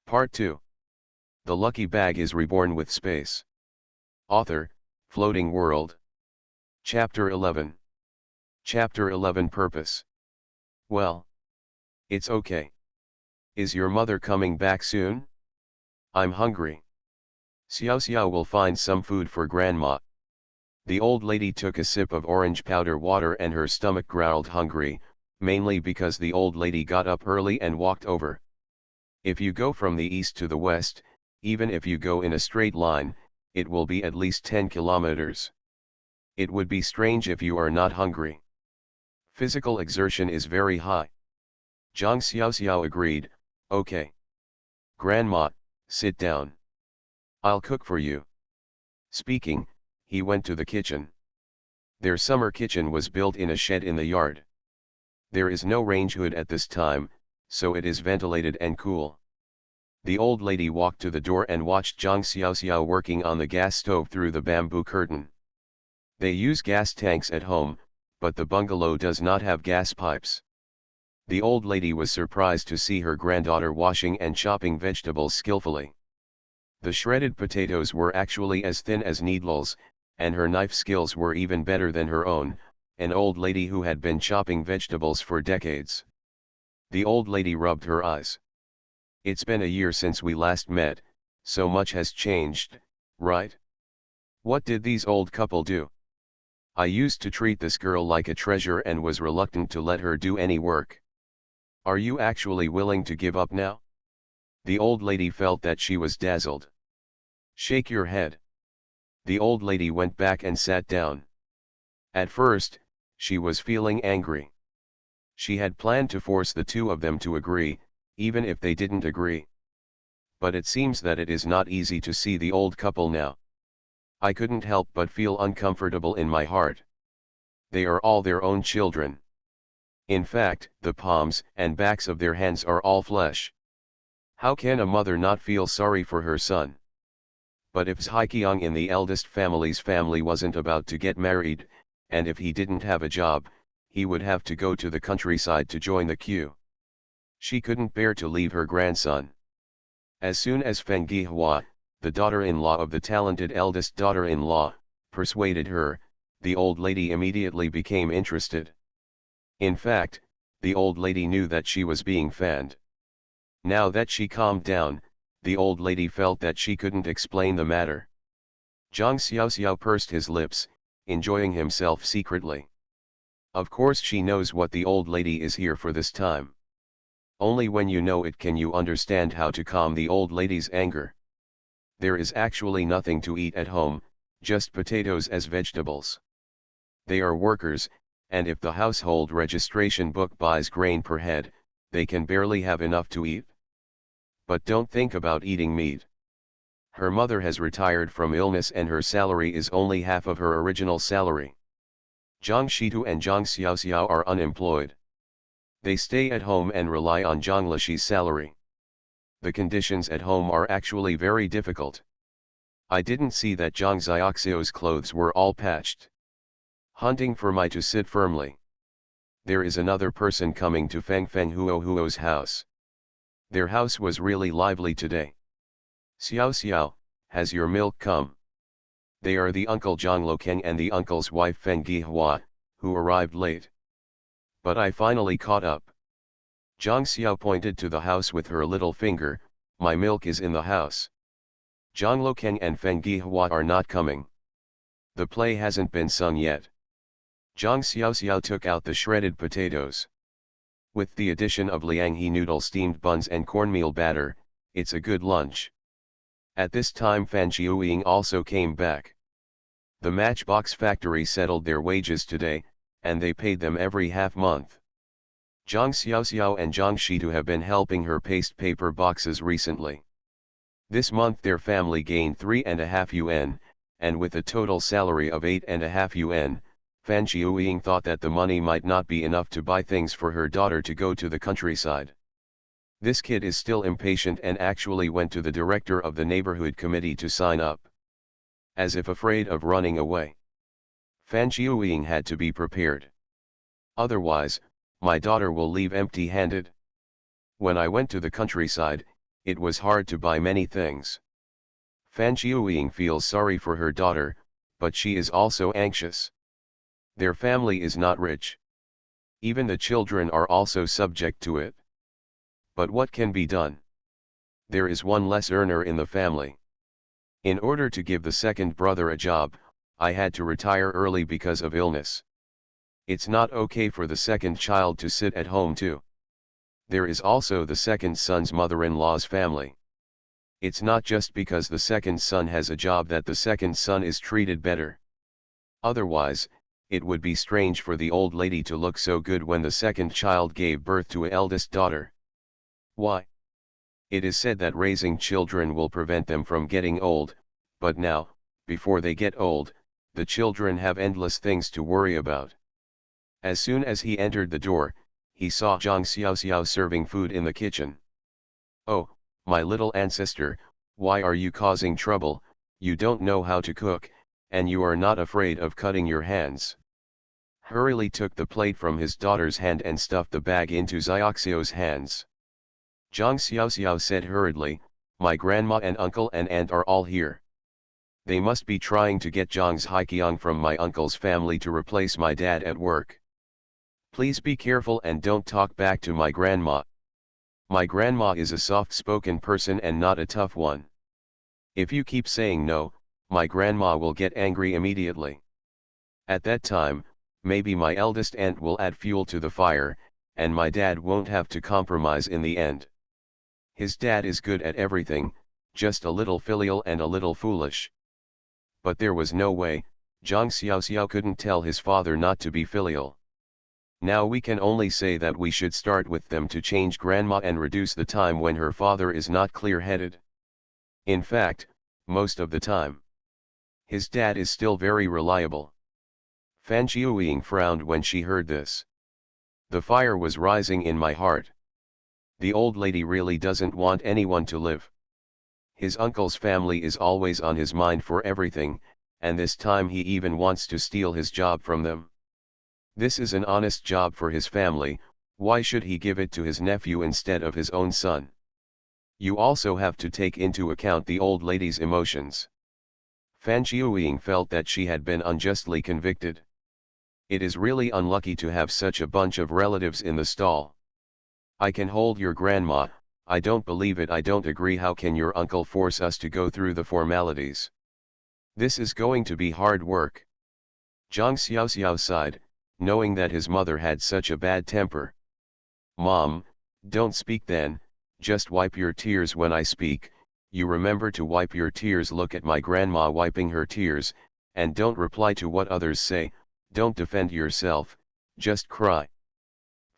Part 2. The Lucky Bag is Reborn with Space. Author, Floating World. Chapter 11. Chapter 11 Purpose. Well. It's okay. Is your mother coming back soon? I'm hungry. Xiao Xiao will find some food for grandma. The old lady took a sip of orange powder water and her stomach growled hungry, mainly because the old lady got up early and walked over. If you go from the east to the west, even if you go in a straight line, it will be at least 10 kilometers. It would be strange if you are not hungry. Physical exertion is very high. Zhang Xiaoxiao agreed, okay. Grandma, sit down. I'll cook for you. Speaking, he went to the kitchen. Their summer kitchen was built in a shed in the yard. There is no range hood at this time, so it is ventilated and cool. The old lady walked to the door and watched Zhang Xiaoxiao working on the gas stove through the bamboo curtain. They use gas tanks at home, but the bungalow does not have gas pipes. The old lady was surprised to see her granddaughter washing and chopping vegetables skillfully. The shredded potatoes were actually as thin as needles, and her knife skills were even better than her own, an old lady who had been chopping vegetables for decades. The old lady rubbed her eyes. It's been a year since we last met, so much has changed, right? What did these old couple do? I used to treat this girl like a treasure and was reluctant to let her do any work. Are you actually willing to give up now? The old lady felt that she was dazzled. Shake your head. The old lady went back and sat down. At first, she was feeling angry. She had planned to force the two of them to agree, even if they didn't agree. But it seems that it is not easy to see the old couple now. I couldn't help but feel uncomfortable in my heart. They are all their own children. In fact, the palms and backs of their hands are all flesh. How can a mother not feel sorry for her son? But if Zhaiqiang in the eldest family's family wasn't about to get married, and if he didn't have a job, he would have to go to the countryside to join the queue. She couldn't bear to leave her grandson. As soon as Feng Gihua, the daughter-in-law of the talented eldest daughter-in-law, persuaded her, the old lady immediately became interested. In fact, the old lady knew that she was being fanned. Now that she calmed down, the old lady felt that she couldn't explain the matter. Zhang Xiaoxiao pursed his lips, enjoying himself secretly. Of course she knows what the old lady is here for this time. Only when you know it can you understand how to calm the old lady's anger. There is actually nothing to eat at home, just potatoes as vegetables. They are workers, and if the household registration book buys grain per head, they can barely have enough to eat. But don't think about eating meat. Her mother has retired from illness and her salary is only half of her original salary. Zhang Shitu and Zhang Xiaoxiao are unemployed. They stay at home and rely on Zhang Lishi's salary. The conditions at home are actually very difficult. I didn't see that Zhang Xiaoxiao's clothes were all patched. Hunting for Mai to sit firmly. There is another person coming to Feng Huo's house. Their house was really lively today. Xiao Xiao, has your milk come? They are the uncle Zhang Lokeng and the uncle's wife Feng Gihua, who arrived late. But I finally caught up. Zhang Xiao pointed to the house with her little finger, my milk is in the house. Zhang Lokeng and Feng Gihua are not coming. The play hasn't been sung yet. Zhang Xiaoxiao took out the shredded potatoes. With the addition of lianghe noodle steamed buns and cornmeal batter, it's a good lunch. At this time Fan Qiuying also came back. The Matchbox factory settled their wages today, and they paid them every half-month. Zhang Xiaoxiao and Zhang Shitu have been helping her paste paper boxes recently. This month their family gained 3.5 yuan, and with a total salary of 8.5 yuan, Fan Qiuying thought that the money might not be enough to buy things for her daughter to go to the countryside. This kid is still impatient and actually went to the director of the neighborhood committee to sign up. As if afraid of running away. Fan Qiuying had to be prepared. Otherwise, my daughter will leave empty-handed. When I went to the countryside, It was hard to buy many things. Fan Qiuying feels sorry for her daughter, but she is also anxious. Their family is not rich. Even the children are also subject to it. But what can be done? There is one less earner in the family. In order to give the second brother a job, I had to retire early because of illness. It's not okay for the second child to sit at home too. There is also the second son's mother-in-law's family. It's not just because the second son has a job that the second son is treated better. Otherwise, it would be strange for the old lady to look so good when the second child gave birth to an eldest daughter. Why? It is said that raising children will prevent them from getting old, but now, before they get old, the children have endless things to worry about. As soon as he entered the door, he saw Zhang Xiaoxiao serving food in the kitchen. "Oh, my little ancestor, why are you causing trouble? You don't know how to cook, and you are not afraid of cutting your hands." Hurriedly took the plate from his daughter's hand and stuffed the bag into Xiaoxiao's hands. Zhang Xiaoxiao said hurriedly, "My grandma and uncle and aunt are all here. They must be trying to get Zhang's Haiqiang from my uncle's family to replace my dad at work. Please be careful and don't talk back to my grandma. My grandma is a soft-spoken person and not a tough one. If you keep saying no, my grandma will get angry immediately. At that time, maybe my eldest aunt will add fuel to the fire, and my dad won't have to compromise in the end. His dad is good at everything, just a little filial and a little foolish." But there was no way, Zhang Xiaoxiao couldn't tell his father not to be filial. Now we can only say that we should start with them to change grandma and reduce the time when her father is not clear-headed. In fact, most of the time. His dad is still very reliable. Fan Qiuying frowned when she heard this. The fire was rising in my heart. The old lady really doesn't want anyone to live. His uncle's family is always on his mind for everything, and this time he even wants to steal his job from them. This is an honest job for his family, why should he give it to his nephew instead of his own son? You also have to take into account the old lady's emotions. Fan Qiuying felt that she had been unjustly convicted. It is really unlucky to have such a bunch of relatives in the stall. "I can hold your grandma, I don't believe it, I don't agree, how can your uncle force us to go through the formalities? This is going to be hard work." Zhang Xiaoxiao sighed, knowing that his mother had such a bad temper. "Mom, don't speak then, just wipe your tears when I speak. You remember to wipe your tears, look at my grandma wiping her tears, and don't reply to what others say, don't defend yourself, just cry."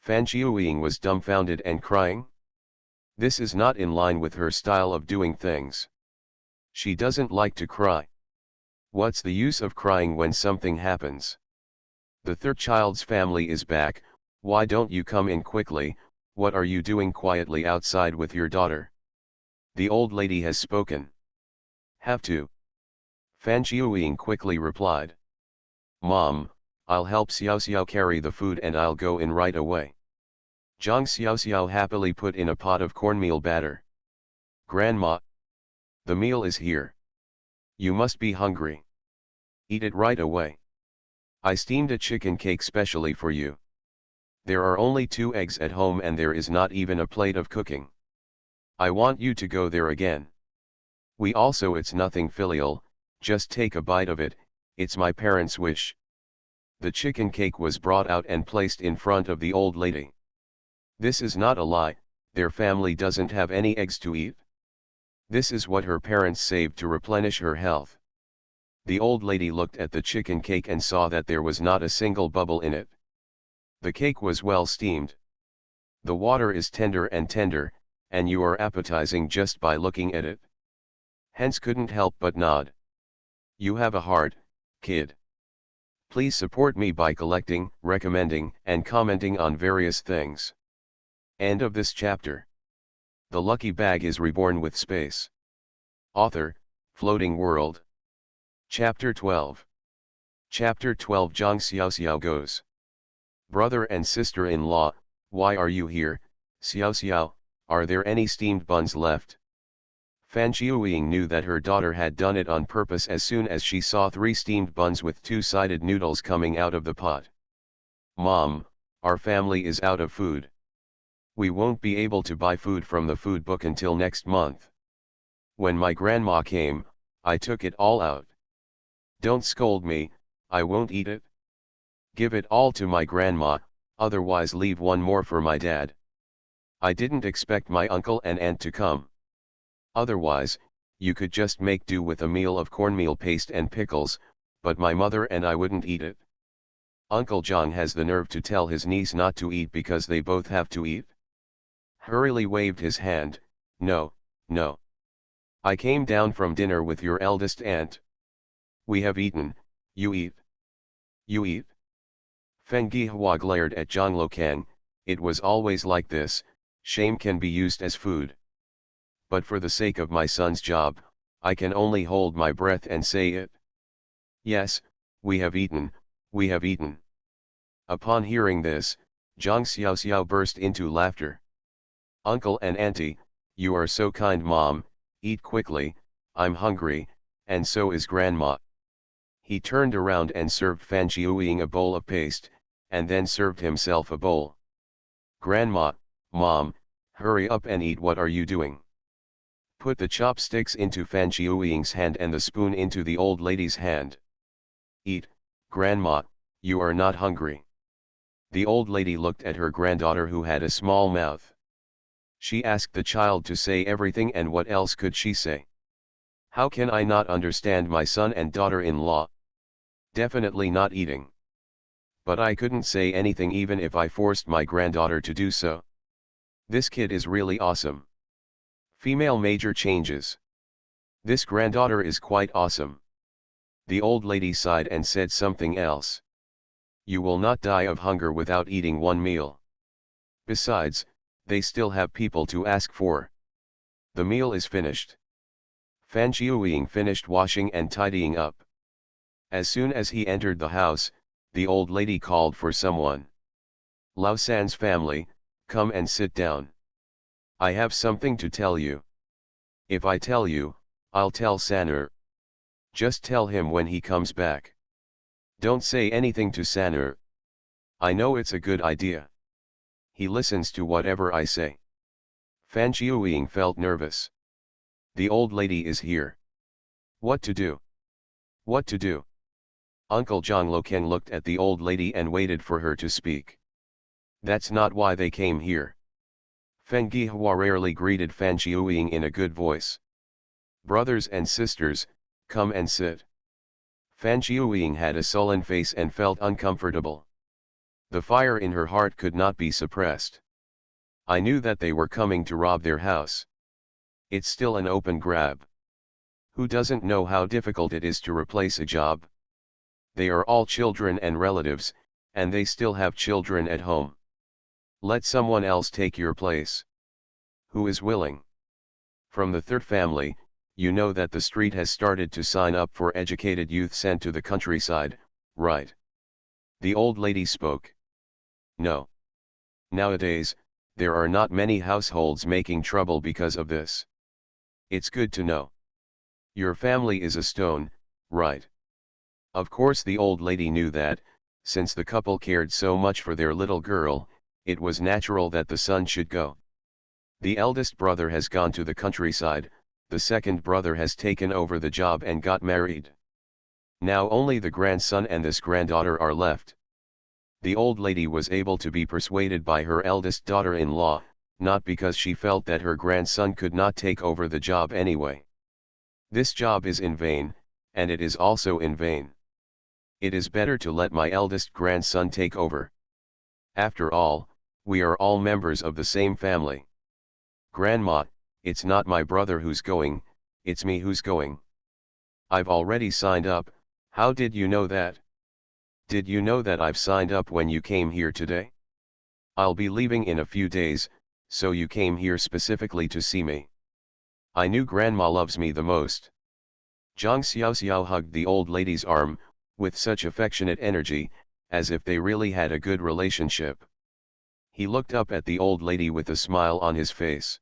Fan Qiuying was dumbfounded and crying. This is not in line with her style of doing things. She doesn't like to cry. What's the use of crying when something happens? "The third child's family is back, why don't you come in quickly, what are you doing quietly outside with your daughter? The old lady has spoken." "Have to." Fan Qiuying quickly replied. "Mom, I'll help Xiaoxiao carry the food and I'll go in right away." Zhang Xiaoxiao happily put in a pot of cornmeal batter. "Grandma, the meal is here. You must be hungry. Eat it right away. I steamed a chicken cake specially for you. There are only 2 eggs at home and there is not even a plate of cooking. I want you to go there again. We also, it's nothing filial, just take a bite of it, it's my parents' wish." The chicken cake was brought out and placed in front of the old lady. This is not a lie, their family doesn't have any eggs to eat. This is what her parents saved to replenish her health. The old lady looked at the chicken cake and saw that there was not a single bubble in it. The cake was well steamed. The water is tender, and you are appetizing just by looking at it. Hence couldn't help but nod. You have a heart, kid. Please support me by collecting, recommending, and commenting on various things. End of this chapter. The lucky bag is reborn with space. Author, Floating World. Chapter 12. Chapter 12. Zhang Xiaoxiao goes. "Brother and sister-in-law, why are you here? Xiaoxiao, are there any steamed buns left?" Fan Xiuying knew that her daughter had done it on purpose as soon as she saw 3 steamed buns with 2-sided noodles coming out of the pot. "Mom, our family is out of food. We won't be able to buy food from the food book until next month. When my grandma came, I took it all out. Don't scold me, I won't eat it. Give it all to my grandma, otherwise leave one more for my dad. I didn't expect my uncle and aunt to come. Otherwise, you could just make do with a meal of cornmeal paste and pickles, but my mother and I wouldn't eat it." Uncle John has the nerve to tell his niece not to eat because they both have to eat? Hurriedly waved his hand. "No, no. I came down from dinner with your eldest aunt. We have eaten, you eat. You eat?" Feng Gihua glared at Zhang Lokang. "It was always like this, shame can be used as food. But for the sake of my son's job, I can only hold my breath and say it. Yes, we have eaten, we have eaten." Upon hearing this, Zhang Xiaoxiao burst into laughter. "Uncle and auntie, you are so kind. Mom, eat quickly, I'm hungry, and so is grandma." He turned around and served Fan Xiuying a bowl of paste, and then served himself a bowl. "Grandma, Mom, hurry up and eat. What are you doing?" Put the chopsticks into Fan Xiuying's hand and the spoon into the old lady's hand. "Eat, Grandma, you are not hungry." The old lady looked at her granddaughter who had a small mouth. She asked the child to say everything, and what else could she say? "How can I not understand my son and daughter-in-law? Definitely not eating." But I couldn't say anything even if I forced my granddaughter to do so. This kid is really awesome. Female major changes. This granddaughter is quite awesome. The old lady sighed and said something else. "You will not die of hunger without eating one meal. Besides, they still have people to ask for. The meal is finished." Fan Xiuying finished washing and tidying up. As soon as he entered the house, the old lady called for someone. "Lao San's family, come and sit down. I have something to tell you. If I tell you, I'll tell Sanur. Just tell him when he comes back. Don't say anything to Sanur. I know it's a good idea. He listens to whatever I say." Fan Xiuying felt nervous. The old lady is here. What to do? What to do? Uncle Zhang Lokeng looked at the old lady and waited for her to speak. "That's not why they came here." Feng Gihua rarely greeted Fan Xiuying in a good voice. "Brothers and sisters, come and sit." Fan Xiuying had a sullen face and felt uncomfortable. The fire in her heart could not be suppressed. I knew that they were coming to rob their house. It's still an open grab. Who doesn't know how difficult it is to replace a job? They are all children and relatives, and they still have children at home. Let someone else take your place. Who is willing? From the third family, you know that the street has started to sign up for educated youth sent to the countryside, right? The old lady spoke. No. Nowadays, there are not many households making trouble because of this. It's good to know. Your family is a stone, right? Of course the old lady knew that, since the couple cared so much for their little girl, it was natural that the son should go. The eldest brother has gone to the countryside, the second brother has taken over the job and got married. Now only the grandson and this granddaughter are left. The old lady was able to be persuaded by her eldest daughter-in-law, not because she felt that her grandson could not take over the job anyway. This job is in vain, and it is also in vain. It is better to let my eldest grandson take over. After all, we are all members of the same family. Grandma, it's not my brother who's going, it's me who's going. I've already signed up. How did you know that? Did you know that I've signed up when you came here today? I'll be leaving in a few days, so you came here specifically to see me. I knew Grandma loves me the most." Zhang Xiaoxiao hugged the old lady's arm, with such affectionate energy, as if they really had a good relationship. He looked up at the old lady with a smile on his face.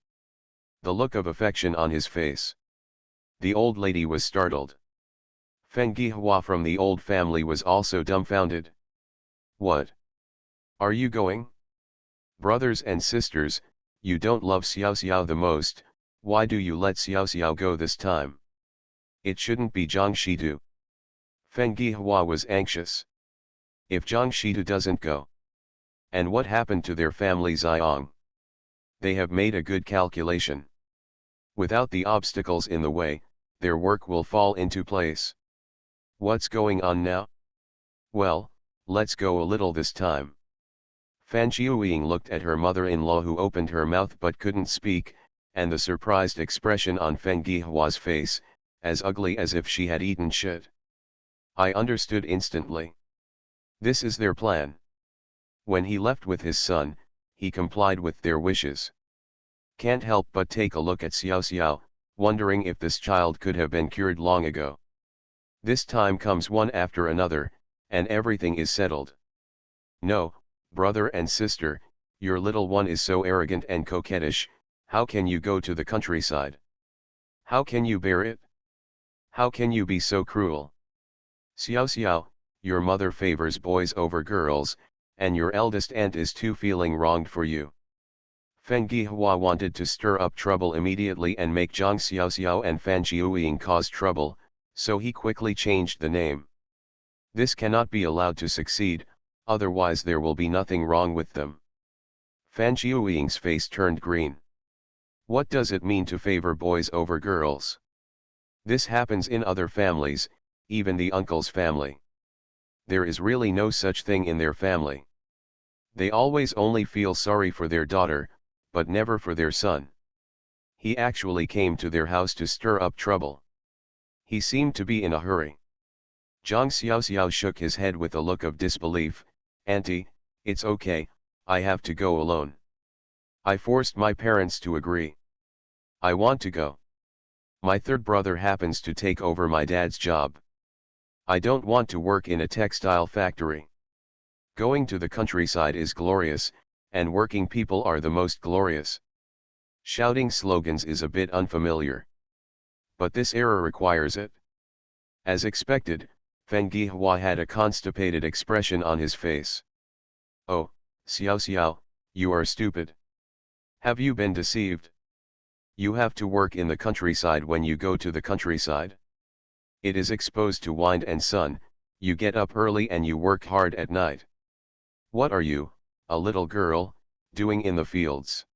the look of affection on his face. The old lady was startled. Feng Gihua from the old family was also dumbfounded. What? Are you going? Brothers and sisters, you don't love Xiao Xiao the most, why do you let Xiao Xiao go this time? It shouldn't be Zhang Shidu. Feng Gihua was anxious. If Zhang Shidu doesn't go? And what happened to their family Xiong? They have made a good calculation. Without the obstacles in the way, their work will fall into place. What's going on now? Well, let's go a little this time. Fan Qiuying looked at her mother-in-law who opened her mouth but couldn't speak, and the surprised expression on Feng Gihua's face, as ugly as if she had eaten shit. I understood instantly. This is their plan. When he left with his son, he complied with their wishes. Can't help but take a look at Xiao Xiao, wondering if this child could have been cured long ago. This time comes one after another, and everything is settled. No, brother and sister, your little one is so arrogant and coquettish, how can you go to the countryside? How can you bear it? How can you be so cruel? Xiao Xiao, your mother favors boys over girls, and your eldest aunt is too feeling wronged for you. Feng Gihua wanted to stir up trouble immediately and make Zhang Xiao Xiao and Fan Qiuying cause trouble, so he quickly changed the name. This cannot be allowed to succeed, otherwise there will be nothing wrong with them. Fan Qiuying's face turned green. What does it mean to favor boys over girls? This happens in other families, even the uncle's family. There is really no such thing in their family. They always only feel sorry for their daughter, but never for their son. He actually came to their house to stir up trouble. He seemed to be in a hurry. Zhang Xiao Xiao shook his head with a look of disbelief. Auntie, it's okay, I have to go alone. I forced my parents to agree. I want to go. My third brother happens to take over my dad's job. I don't want to work in a textile factory. Going to the countryside is glorious, and working people are the most glorious. Shouting slogans is a bit unfamiliar. But this era requires it. As expected, Feng Gihua had a constipated expression on his face. Oh, Xiao Xiao, you are stupid. Have you been deceived? You have to work in the countryside when you go to the countryside. It is exposed to wind and sun, you get up early and you work hard at night. What are you, a little girl, doing in the fields?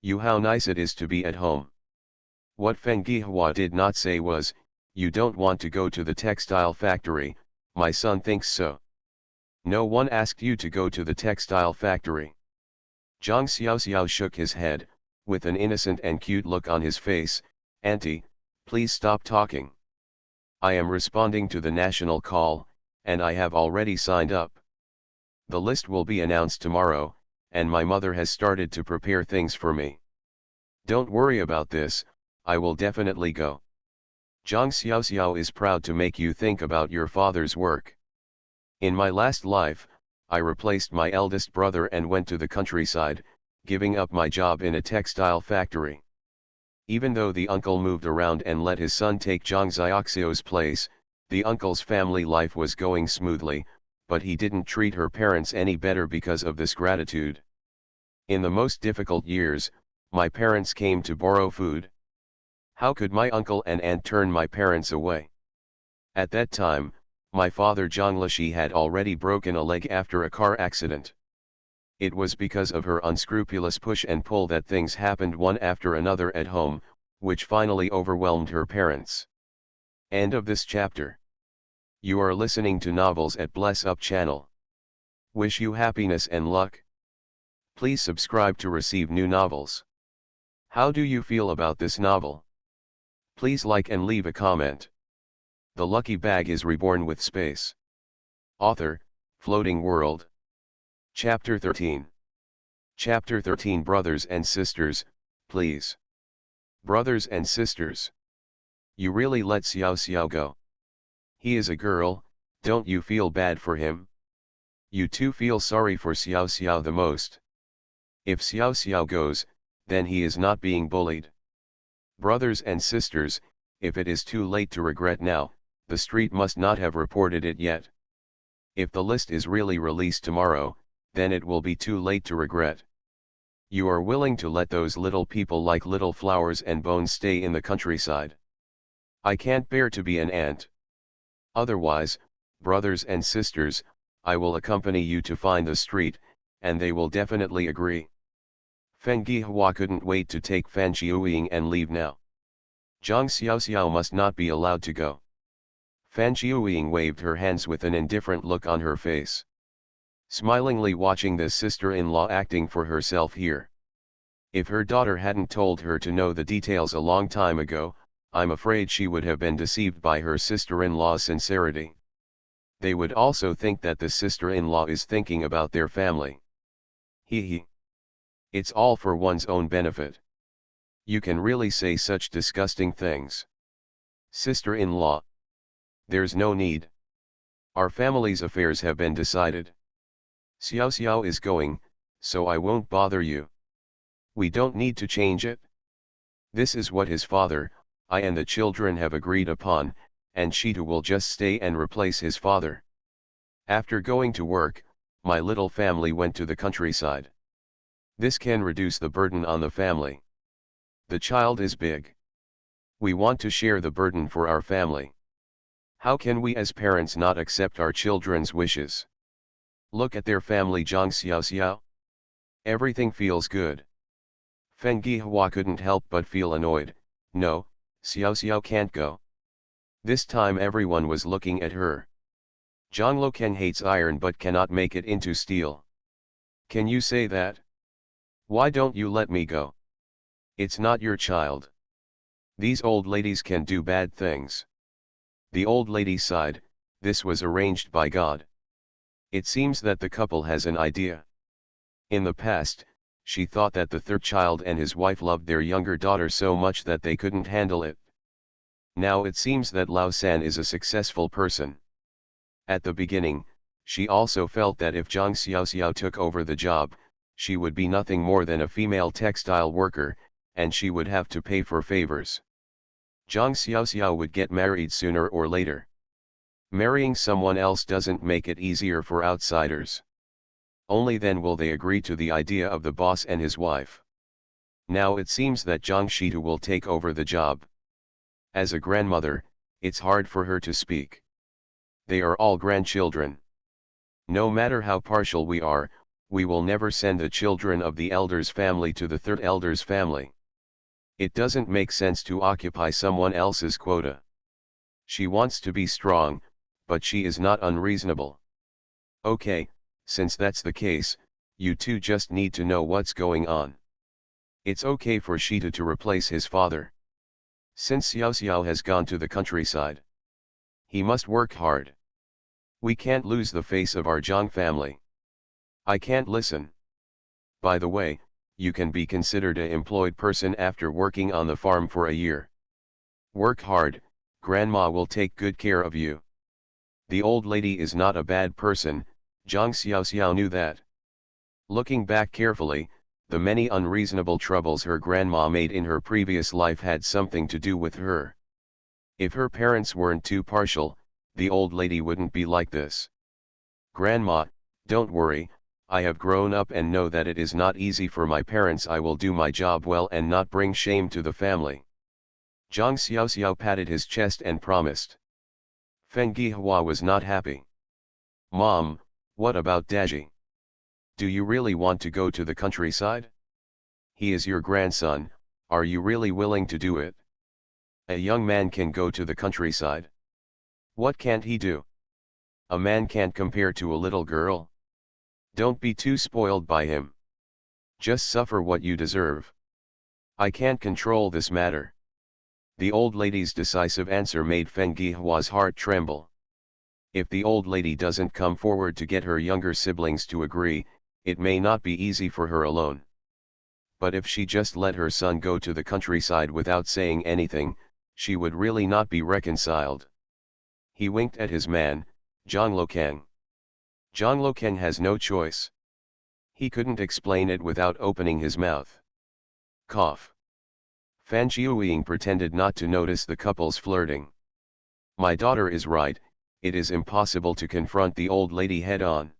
You, how nice it is to be at home. What Feng Gihua did not say was, you don't want to go to the textile factory, my son thinks so. No one asked you to go to the textile factory. Zhang Xiao Xiao shook his head, with an innocent and cute look on his face. Auntie, please stop talking. I am responding to the national call, and I have already signed up. The list will be announced tomorrow, and my mother has started to prepare things for me. Don't worry about this, I will definitely go. Zhang Xiao Xiao is proud to make you think about your father's work. In my last life, I replaced my eldest brother and went to the countryside, giving up my job in a textile factory. Even though the uncle moved around and let his son take Zhang Xiaoxiu's place, the uncle's family life was going smoothly, but he didn't treat her parents any better because of this gratitude. In the most difficult years, my parents came to borrow food. How could my uncle and aunt turn my parents away? At that time, my father Zhang Lishi had already broken a leg after a car accident. It was because of her unscrupulous push and pull that things happened one after another at home, which finally overwhelmed her parents. End of this chapter. You are listening to Novels at Bless Up channel. Wish you happiness and luck. Please subscribe to receive new novels. How do you feel about this novel? Please like and leave a comment. The Lucky Bag is Reborn with Space. Author, Floating World. Chapter 13. Chapter 13. Brothers and sisters, please. Brothers and sisters. You really let Xiao Xiao go. He is a girl, don't you feel bad for him? You too feel sorry for Xiao Xiao the most. If Xiao Xiao goes, then he is not being bullied. Brothers and sisters, if it is too late to regret now, the street must not have reported it yet. If the list is really released tomorrow, then it will be too late to regret. You are willing to let those little people like little flowers and bones stay in the countryside. I can't bear to be an ant. Otherwise, brothers and sisters, I will accompany you to find the street, and they will definitely agree. Feng Gihua couldn't wait to take Fan Qiuying and leave now. Zhang Xiaoxiao must not be allowed to go. Fan Qiuying waved her hands with an indifferent look on her face, smilingly watching this sister-in-law acting for herself here. If her daughter hadn't told her to know the details a long time ago, I'm afraid she would have been deceived by her sister-in-law's sincerity. They would also think that the sister-in-law is thinking about their family. Hee. It's all for one's own benefit. You can really say such disgusting things. Sister-in-law. There's no need. Our family's affairs have been decided. Xiao Xiao is going, so I won't bother you. We don't need to change it. This is what his father, I and the children have agreed upon, and Shitu will just stay and replace his father. After going to work, my little family went to the countryside. This can reduce the burden on the family. The child is big. We want to share the burden for our family. How can we as parents not accept our children's wishes? Look at their family, Zhang Xiaoxiao. Everything feels good. Feng Gihua couldn't help but feel annoyed. No, Xiaoxiao can't go. This time everyone was looking at her. Zhang Lokeng hates iron but cannot make it into steel. Can you say that? Why don't you let me go? It's not your child. These old ladies can do bad things. The old lady sighed. This was arranged by God. It seems that the couple has an idea. In the past, she thought that the third child and his wife loved their younger daughter so much that they couldn't handle it. Now it seems that Lao San is a successful person. At the beginning, she also felt that if Zhang Xiaoxiao took over the job, she would be nothing more than a female textile worker, and she would have to pay for favors. Zhang Xiaoxiao would get married sooner or later. Marrying someone else doesn't make it easier for outsiders. Only then will they agree to the idea of the boss and his wife. Now it seems that Zhang Shitu will take over the job. As a grandmother, it's hard for her to speak. They are all grandchildren. No matter how partial we are, we will never send the children of the elder's family to the third elder's family. It doesn't make sense to occupy someone else's quota. She wants to be strong, but she is not unreasonable. Okay, since that's the case, you two just need to know what's going on. It's okay for Shitu to replace his father. Since Xiao Xiao has gone to the countryside, he must work hard. We can't lose the face of our Zhang family. I can't listen. By the way, you can be considered an employed person after working on the farm for a year. Work hard, grandma will take good care of you. The old lady is not a bad person, Zhang Xiaoxiao knew that. Looking back carefully, the many unreasonable troubles her grandma made in her previous life had something to do with her. If her parents weren't too partial, the old lady wouldn't be like this. Grandma, don't worry, I have grown up and know that it is not easy for my parents. I will do my job well and not bring shame to the family. Zhang Xiaoxiao patted his chest and promised. Feng Gihua was not happy. Mom, what about Daji? Do you really want to go to the countryside? He is your grandson, are you really willing to do it? A young man can go to the countryside. What can't he do? A man can't compare to a little girl. Don't be too spoiled by him. Just suffer what you deserve. I can't control this matter. The old lady's decisive answer made Feng Gihua's heart tremble. If the old lady doesn't come forward to get her younger siblings to agree, it may not be easy for her alone. But if she just let her son go to the countryside without saying anything, she would really not be reconciled. He winked at his man, Zhang Lokeng. Zhang Lokeng has no choice. He couldn't explain it without opening his mouth. Cough. Fan Jiuying pretended not to notice the couple's flirting. My daughter is right, it is impossible to confront the old lady head-on.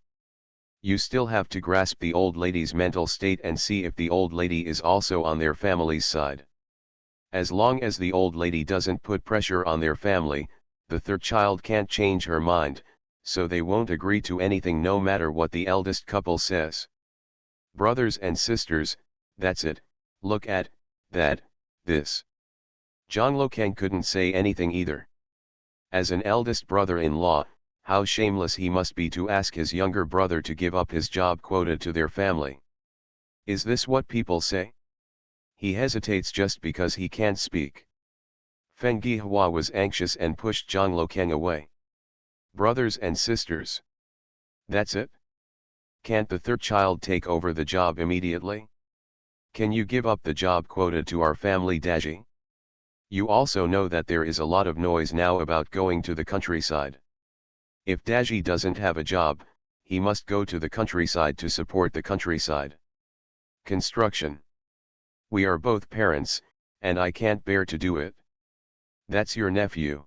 You still have to grasp the old lady's mental state and see if the old lady is also on their family's side. As long as the old lady doesn't put pressure on their family, the third child can't change her mind, so they won't agree to anything no matter what the eldest couple says. Brothers and sisters, that's it, look at, that, this. Zhang Lokeng couldn't say anything either. As an eldest brother-in-law, how shameless he must be to ask his younger brother to give up his job quota to their family. Is this what people say? He hesitates just because he can't speak. Feng Gihua was anxious and pushed Zhang Lokeng away. Brothers and sisters. That's it? Can't the third child take over the job immediately? Can you give up the job quota to our family, Daji? You also know that there is a lot of noise now about going to the countryside. If Daji doesn't have a job, he must go to the countryside to support the countryside. Construction. We are both parents, and I can't bear to do it. That's your nephew.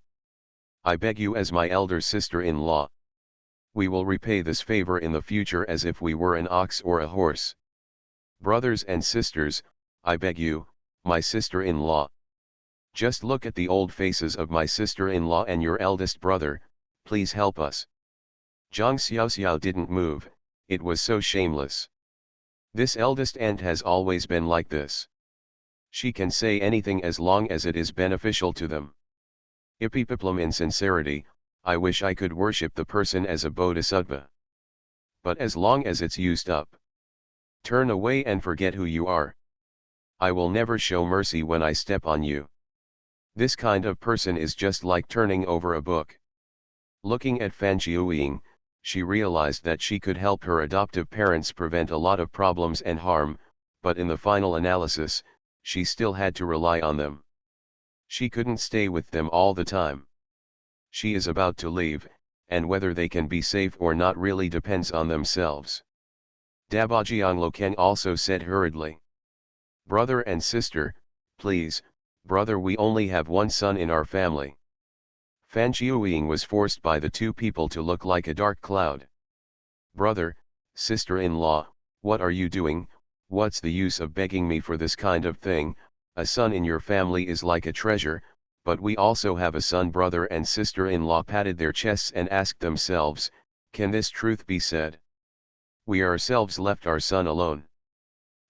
I beg you as my elder sister-in-law. We will repay this favor in the future as if we were an ox or a horse. Brothers and sisters, I beg you, my sister-in-law. Just look at the old faces of my sister-in-law and your eldest brother, please help us. Zhang Xiaoxiao didn't move, it was so shameless. This eldest aunt has always been like this. She can say anything as long as it is beneficial to them. Ipipiplum in sincerity, I wish I could worship the person as a bodhisattva. But as long as it's used up. Turn away and forget who you are. I will never show mercy when I step on you. This kind of person is just like turning over a book. Looking at Fan Jiuying, she realized that she could help her adoptive parents prevent a lot of problems and harm, but in the final analysis, she still had to rely on them. She couldn't stay with them all the time. She is about to leave, and whether they can be safe or not really depends on themselves. Dabajiang Lokeng also said hurriedly. Brother and sister, please, brother, we only have one son in our family. Fan Jiuying was forced by the two people to look like a dark cloud. Brother, sister-in-law, what are you doing? What's the use of begging me for this kind of thing? A son in your family is like a treasure, but we also have a son. Brother and sister-in-law patted their chests and asked themselves, can this truth be said? We ourselves left our son alone.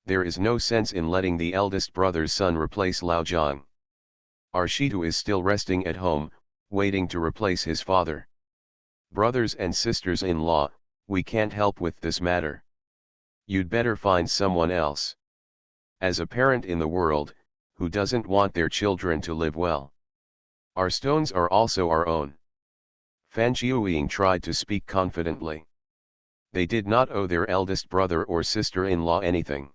There is no sense in letting the eldest brother's son replace Lao Zhang. Our Shitu is still resting at home, waiting to replace his father. Brothers and sisters-in-law, we can't help with this matter. You'd better find someone else. As a parent in the world, who doesn't want their children to live well? Our stones are also our own. Fan Jiuying tried to speak confidently. They did not owe their eldest brother or sister-in-law anything.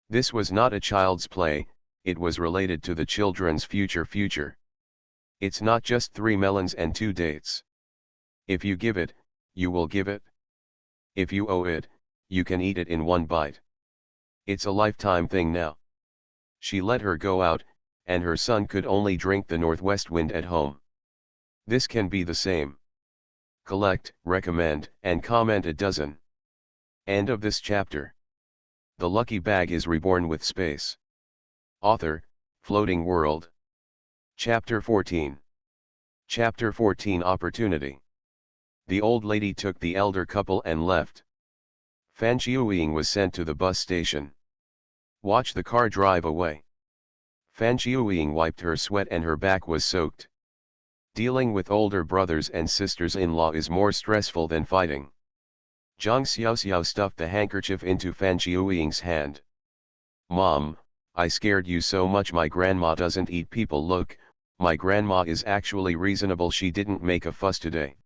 This was not a child's play, it was related to the children's future. It's not just 3 melons and 2 dates. If you give it, you will give it. If you owe it, you can eat it in one bite. It's a lifetime thing now. She let her go out, and her son could only drink the northwest wind at home. This can be the same. Collect, recommend, and comment a dozen. End of this chapter. The lucky bag is reborn with space. Author, Floating World. Chapter 14. Chapter 14 Opportunity. The old lady took the elder couple and left. Fan Jiuying was sent to the bus station. Watch the car drive away. Fan Jiuying wiped her sweat and her back was soaked. Dealing with older brothers and sisters-in-law is more stressful than fighting. Zhang Xiaoxiao stuffed the handkerchief into Fan Jiuying's hand. Mom, I scared you so much. My grandma doesn't eat people. Look, my grandma is actually reasonable. She didn't make a fuss today.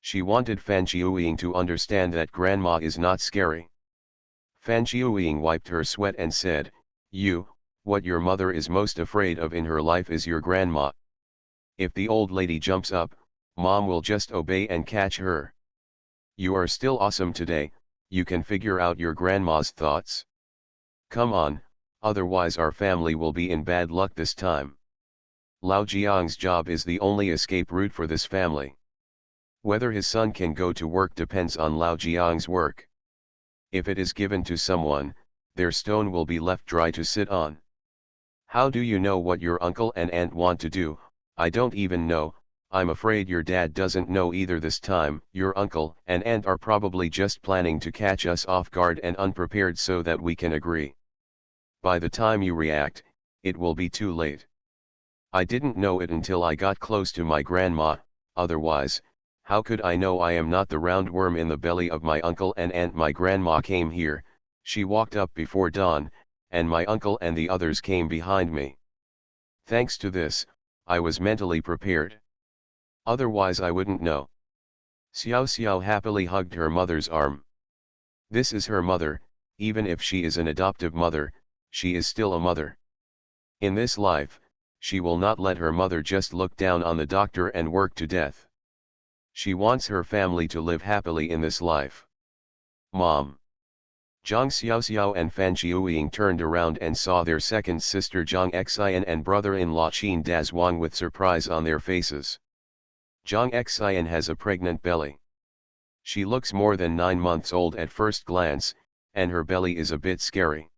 She wanted Fan Jiuying to understand that grandma is not scary. Fan Jiuying wiped her sweat and said, what your mother is most afraid of in her life is your grandma. If the old lady jumps up, Mom will just obey and catch her. You are still awesome today, you can figure out your grandma's thoughts. Come on, Otherwise our family will be in bad luck this time. Lao Jiang's job is the only escape route for this family. Whether his son can go to work depends on Lao Jiang's work. If it is given to someone, their stone will be left dry to sit on. How do you know what your uncle and aunt want to do? I don't even know. I'm afraid your dad doesn't know either this time. Your uncle and aunt are probably just planning to catch us off guard and unprepared so that we can agree. By the time you react, it will be too late. I didn't know it until I got close to my grandma, otherwise, how could I know I am not the roundworm in the belly of my uncle and aunt? My grandma came here, she walked up before dawn, and my uncle and the others came behind me. Thanks to this, I was mentally prepared. Otherwise I wouldn't know. Xiao Xiao happily hugged her mother's arm. This is her mother, even if she is an adoptive mother, she is still a mother. In this life, she will not let her mother just look down on the doctor and work to death. She wants her family to live happily in this life. Mom. Zhang Xiaoxiao and Fan Qiuying turned around and saw their second sister Zhang Xian and brother-in-law Qin Dazhuang with surprise on their faces. Zhang Xian has a pregnant belly. She looks more than 9 months old at first glance, and her belly is a bit scary.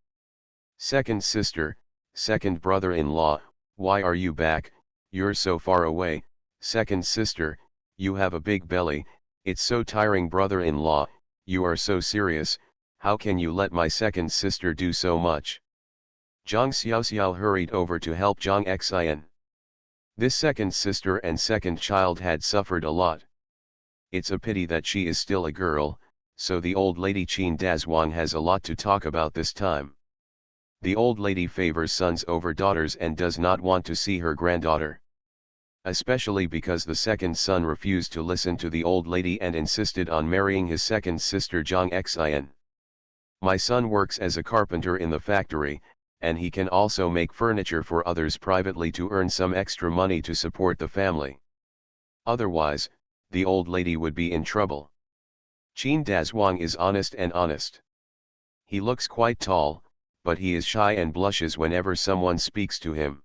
Second sister, second brother-in-law, why are you back? You're so far away. Second sister, you have a big belly, it's so tiring. Brother-in-law, you are so serious, how can you let my second sister do so much? Zhang Xiaoxiao hurried over to help Zhang Xian. This second sister and second child had suffered a lot. It's a pity that she is still a girl, so the old lady Qin Dazhuang has a lot to talk about this time. The old lady favors sons over daughters and does not want to see her granddaughter. Especially because the second son refused to listen to the old lady and insisted on marrying his second sister Zhang Xian. My son works as a carpenter in the factory, and he can also make furniture for others privately to earn some extra money to support the family. Otherwise, the old lady would be in trouble. Qin Dazhuang is honest and honest. He looks quite tall, but he is shy and blushes whenever someone speaks to him.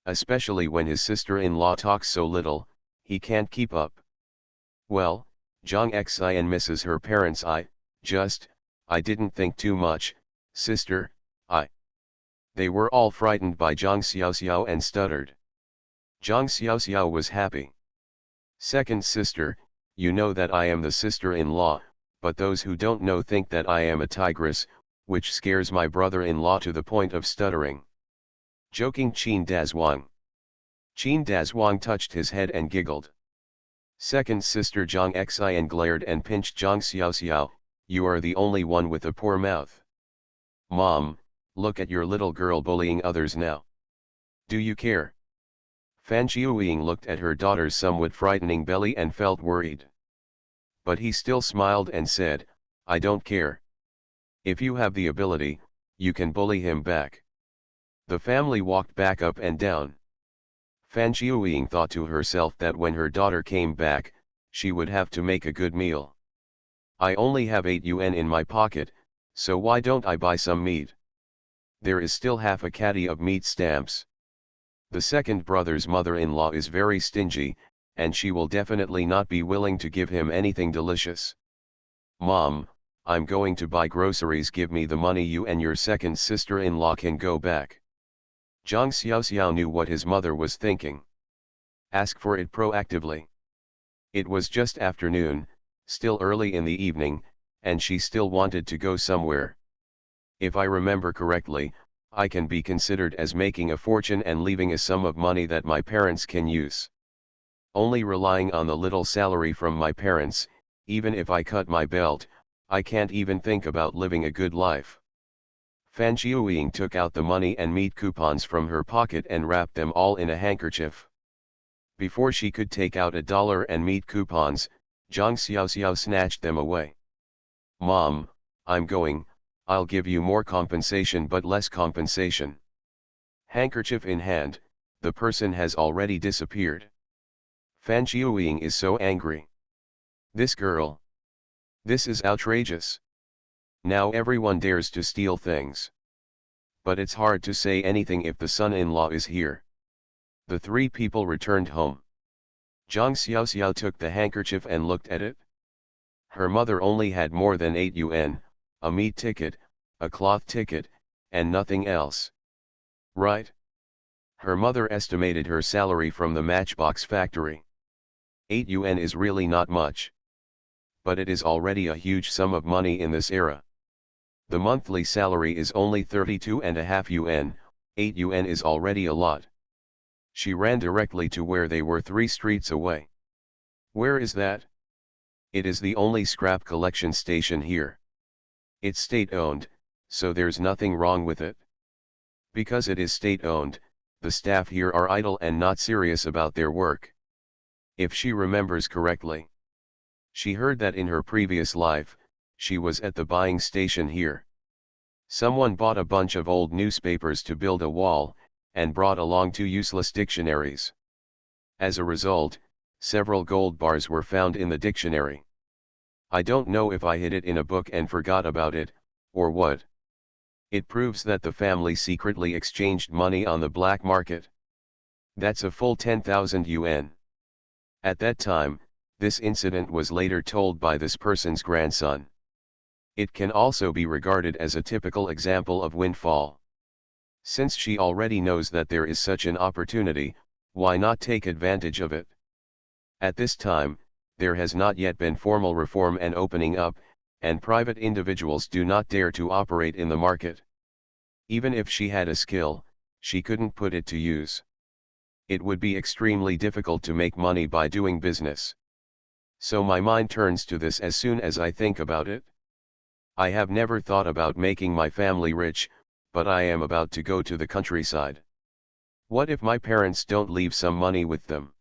Especially when his sister-in-law talks so little, he can't keep up. Well, Zhang Xian misses her parents. I didn't think too much, sister, They were all frightened by Zhang Xiaoxiao and stuttered. Zhang Xiaoxiao was happy. Second sister, you know that I am the sister-in-law, but those who don't know think that I am a tigress, which scares my brother-in-law to the point of stuttering. Joking Qin Dazhuang. Qin Dazhuang touched his head and giggled. Second sister Zhang Xian glared and pinched Zhang Xiaoxiao, you are the only one with a poor mouth. Mom, look at your little girl bullying others now. Do you care? Fan Qiuying looked at her daughter's somewhat frightening belly and felt worried. But he still smiled and said, I don't care. If you have the ability, you can bully him back. The family walked back up and down. Fan Qiuying thought to herself that when her daughter came back, she would have to make a good meal. I only have 8 yuan in my pocket, so why don't I buy some meat? There is still half a caddy of meat stamps. The second brother's mother-in-law is very stingy, and she will definitely not be willing to give him anything delicious. Mom, I'm going to buy groceries. Give me the money. You and your second sister-in-law can go back. Zhang Xiaoxiao knew what his mother was thinking. Ask for it proactively. It was just afternoon, still early in the evening, and she still wanted to go somewhere. If I remember correctly, I can be considered as making a fortune and leaving a sum of money that my parents can use. Only relying on the little salary from my parents, even if I cut my belt, I can't even think about living a good life. Fan Qiuying took out the money and meat coupons from her pocket and wrapped them all in a handkerchief. Before she could take out $1 and meat coupons, Zhang Xiaoxiao snatched them away. Mom, I'm going, I'll give you more compensation but less compensation. Handkerchief in hand, the person has already disappeared. Fan Qiuying is so angry. This girl. This is outrageous. Now everyone dares to steal things. But it's hard to say anything if the son-in-law is here. The three people returned home. Zhang Xiaoxiao took the handkerchief and looked at it. Her mother only had more than 8 yuan, a meat ticket, a cloth ticket, and nothing else. Right? Her mother estimated her salary from the matchbox factory. 8 yuan is really not much. But it is already a huge sum of money in this era. The monthly salary is only 32.5 yuan, 8 yuan is already a lot. She ran directly to where they were 3 streets away. Where is that? It is the only scrap collection station here. It's state-owned, so there's nothing wrong with it. Because it is state-owned, the staff here are idle and not serious about their work. If she remembers correctly. She heard that in her previous life, she was at the buying station here. Someone bought a bunch of old newspapers to build a wall, and brought along 2 useless dictionaries. As a result, several gold bars were found in the dictionary. I don't know if I hid it in a book and forgot about it, or what. It proves that the family secretly exchanged money on the black market. That's a full 10,000 yuan. At that time, this incident was later told by this person's grandson. It can also be regarded as a typical example of windfall. Since she already knows that there is such an opportunity, why not take advantage of it? At this time, there has not yet been formal reform and opening up, and private individuals do not dare to operate in the market. Even if she had a skill, she couldn't put it to use. It would be extremely difficult to make money by doing business. So my mind turns to this as soon as I think about it. I have never thought about making my family rich, but I am about to go to the countryside. What if my parents don't leave some money with them?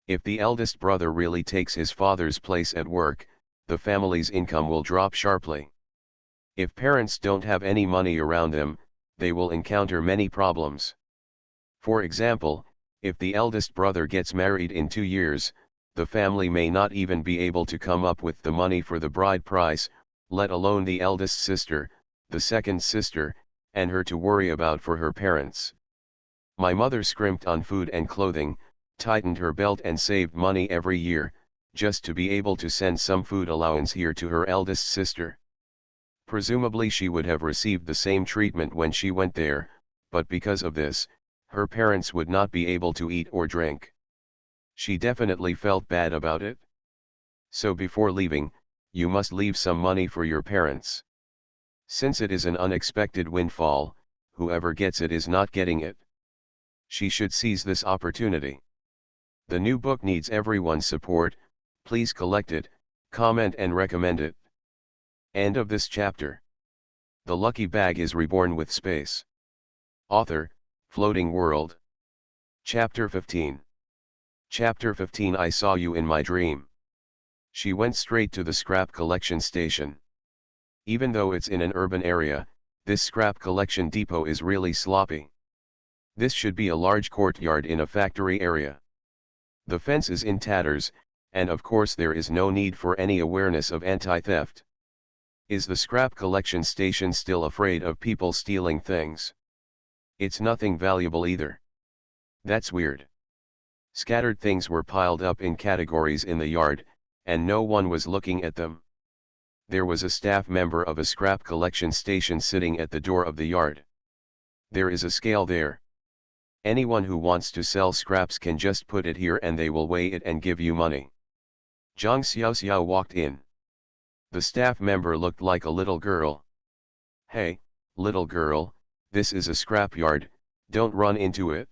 If the eldest brother really takes his father's place at work, the family's income will drop sharply. If parents don't have any money around them, they will encounter many problems. For example, if the eldest brother gets married in 2 years, the family may not even be able to come up with the money for the bride price, let alone the eldest sister, the second sister, and her to worry about for her parents. My mother scrimped on food and clothing, tightened her belt and saved money every year, just to be able to send some food allowance here to her eldest sister. Presumably she would have received the same treatment when she went there, but because of this, her parents would not be able to eat or drink. She definitely felt bad about it. So before leaving, you must leave some money for your parents. Since it is an unexpected windfall, whoever gets it is not getting it. She should seize this opportunity. The new book needs everyone's support. Please collect it, comment and recommend it. End of this chapter. The lucky bag is reborn with space. Author, Floating World. Chapter 15. Chapter 15. I saw you in my dream. She went straight to the scrap collection station. Even though it's in an urban area, this scrap collection depot is really sloppy. This should be a large courtyard in a factory area. The fence is in tatters, and of course there is no need for any awareness of anti-theft. Is the scrap collection station still afraid of people stealing things? It's nothing valuable either. That's weird. Scattered things were piled up in categories in the yard, and no one was looking at them. There was a staff member of a scrap collection station sitting at the door of the yard. There is a scale there. Anyone who wants to sell scraps can just put it here and they will weigh it and give you money. Zhang Xiaoxiao walked in. The staff member looked like a little girl. Hey, little girl, this is a scrapyard, don't run into it.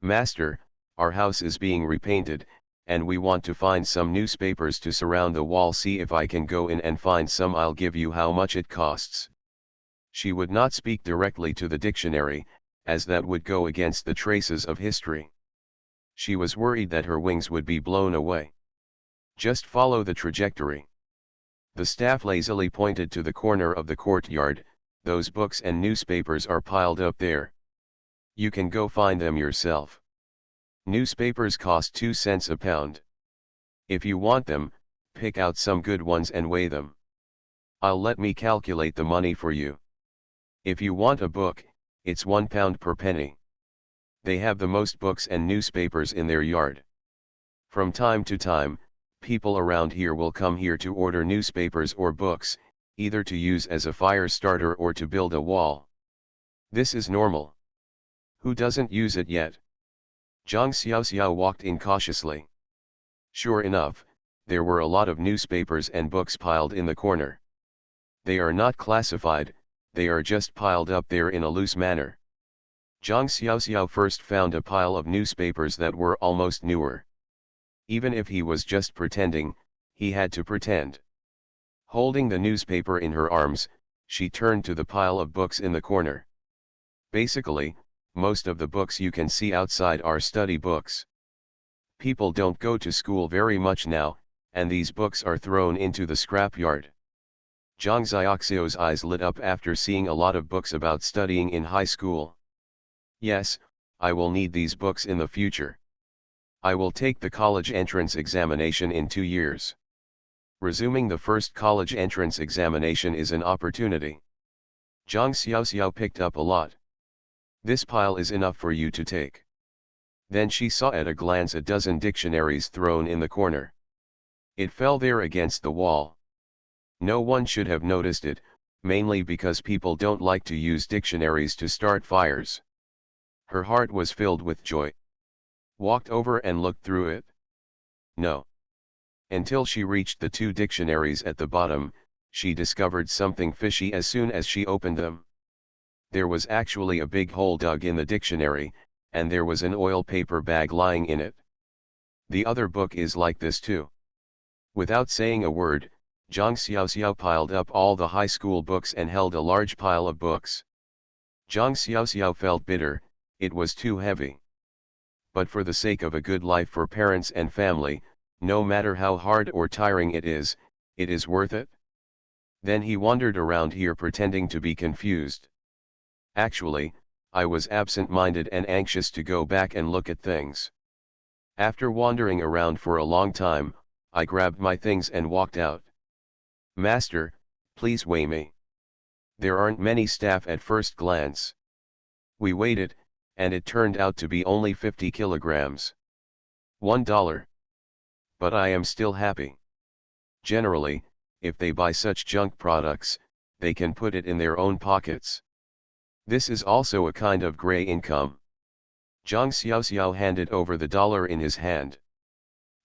Master, our house is being repainted, and we want to find some newspapers to surround the wall. See if I can go in and find some. I'll give you how much it costs. She would not speak directly to the dictionary, as that would go against the traces of history. She was worried that her wings would be blown away. Just follow the trajectory. The staff lazily pointed to the corner of the courtyard. Those books and newspapers are piled up there. You can go find them yourself. Newspapers cost 2 cents a pound. If you want them, pick out some good ones and weigh them. Let me calculate the money for you. If you want a book, it's £1 per penny. They have the most books and newspapers in their yard. From time to time, people around here will come here to order newspapers or books, either to use as a fire starter or to build a wall. This is normal. Who doesn't use it yet? Zhang Xiaoxiao walked in cautiously. Sure enough, there were a lot of newspapers and books piled in the corner. They are not classified, they are just piled up there in a loose manner. Zhang Xiaoxiao first found a pile of newspapers that were almost newer. Even if he was just pretending, he had to pretend. Holding the newspaper in her arms, she turned to the pile of books in the corner. Basically, most of the books you can see outside are study books. People don't go to school very much now, and these books are thrown into the scrapyard. Zhang Xiaoxiao's eyes lit up after seeing a lot of books about studying in high school. Yes, I will need these books in the future. I will take the college entrance examination in 2 years. Resuming the first college entrance examination is an opportunity. Zhang Xiaoxiao picked up a lot. This pile is enough for you to take. Then she saw at a glance a dozen dictionaries thrown in the corner. It fell there against the wall. No one should have noticed it, mainly because people don't like to use dictionaries to start fires. Her heart was filled with joy. Walked over and looked through it. No. Until she reached the 2 dictionaries at the bottom, she discovered something fishy as soon as she opened them. There was actually a big hole dug in the dictionary, and there was an oil paper bag lying in it. The other book is like this too. Without saying a word, Zhang Xiaoxiao piled up all the high school books and held a large pile of books. Zhang Xiaoxiao felt bitter, it was too heavy. But for the sake of a good life for parents and family, no matter how hard or tiring it is worth it. Then he wandered around here pretending to be confused. Actually, I was absent-minded and anxious to go back and look at things. After wandering around for a long time, I grabbed my things and walked out. Master, please weigh me. There aren't many staff at first glance. We weighed it, and it turned out to be only 50 kilograms. $1. But I am still happy. Generally, if they buy such junk products, they can put it in their own pockets. This is also a kind of gray income. Zhang Xiaoxiao handed over the dollar in his hand.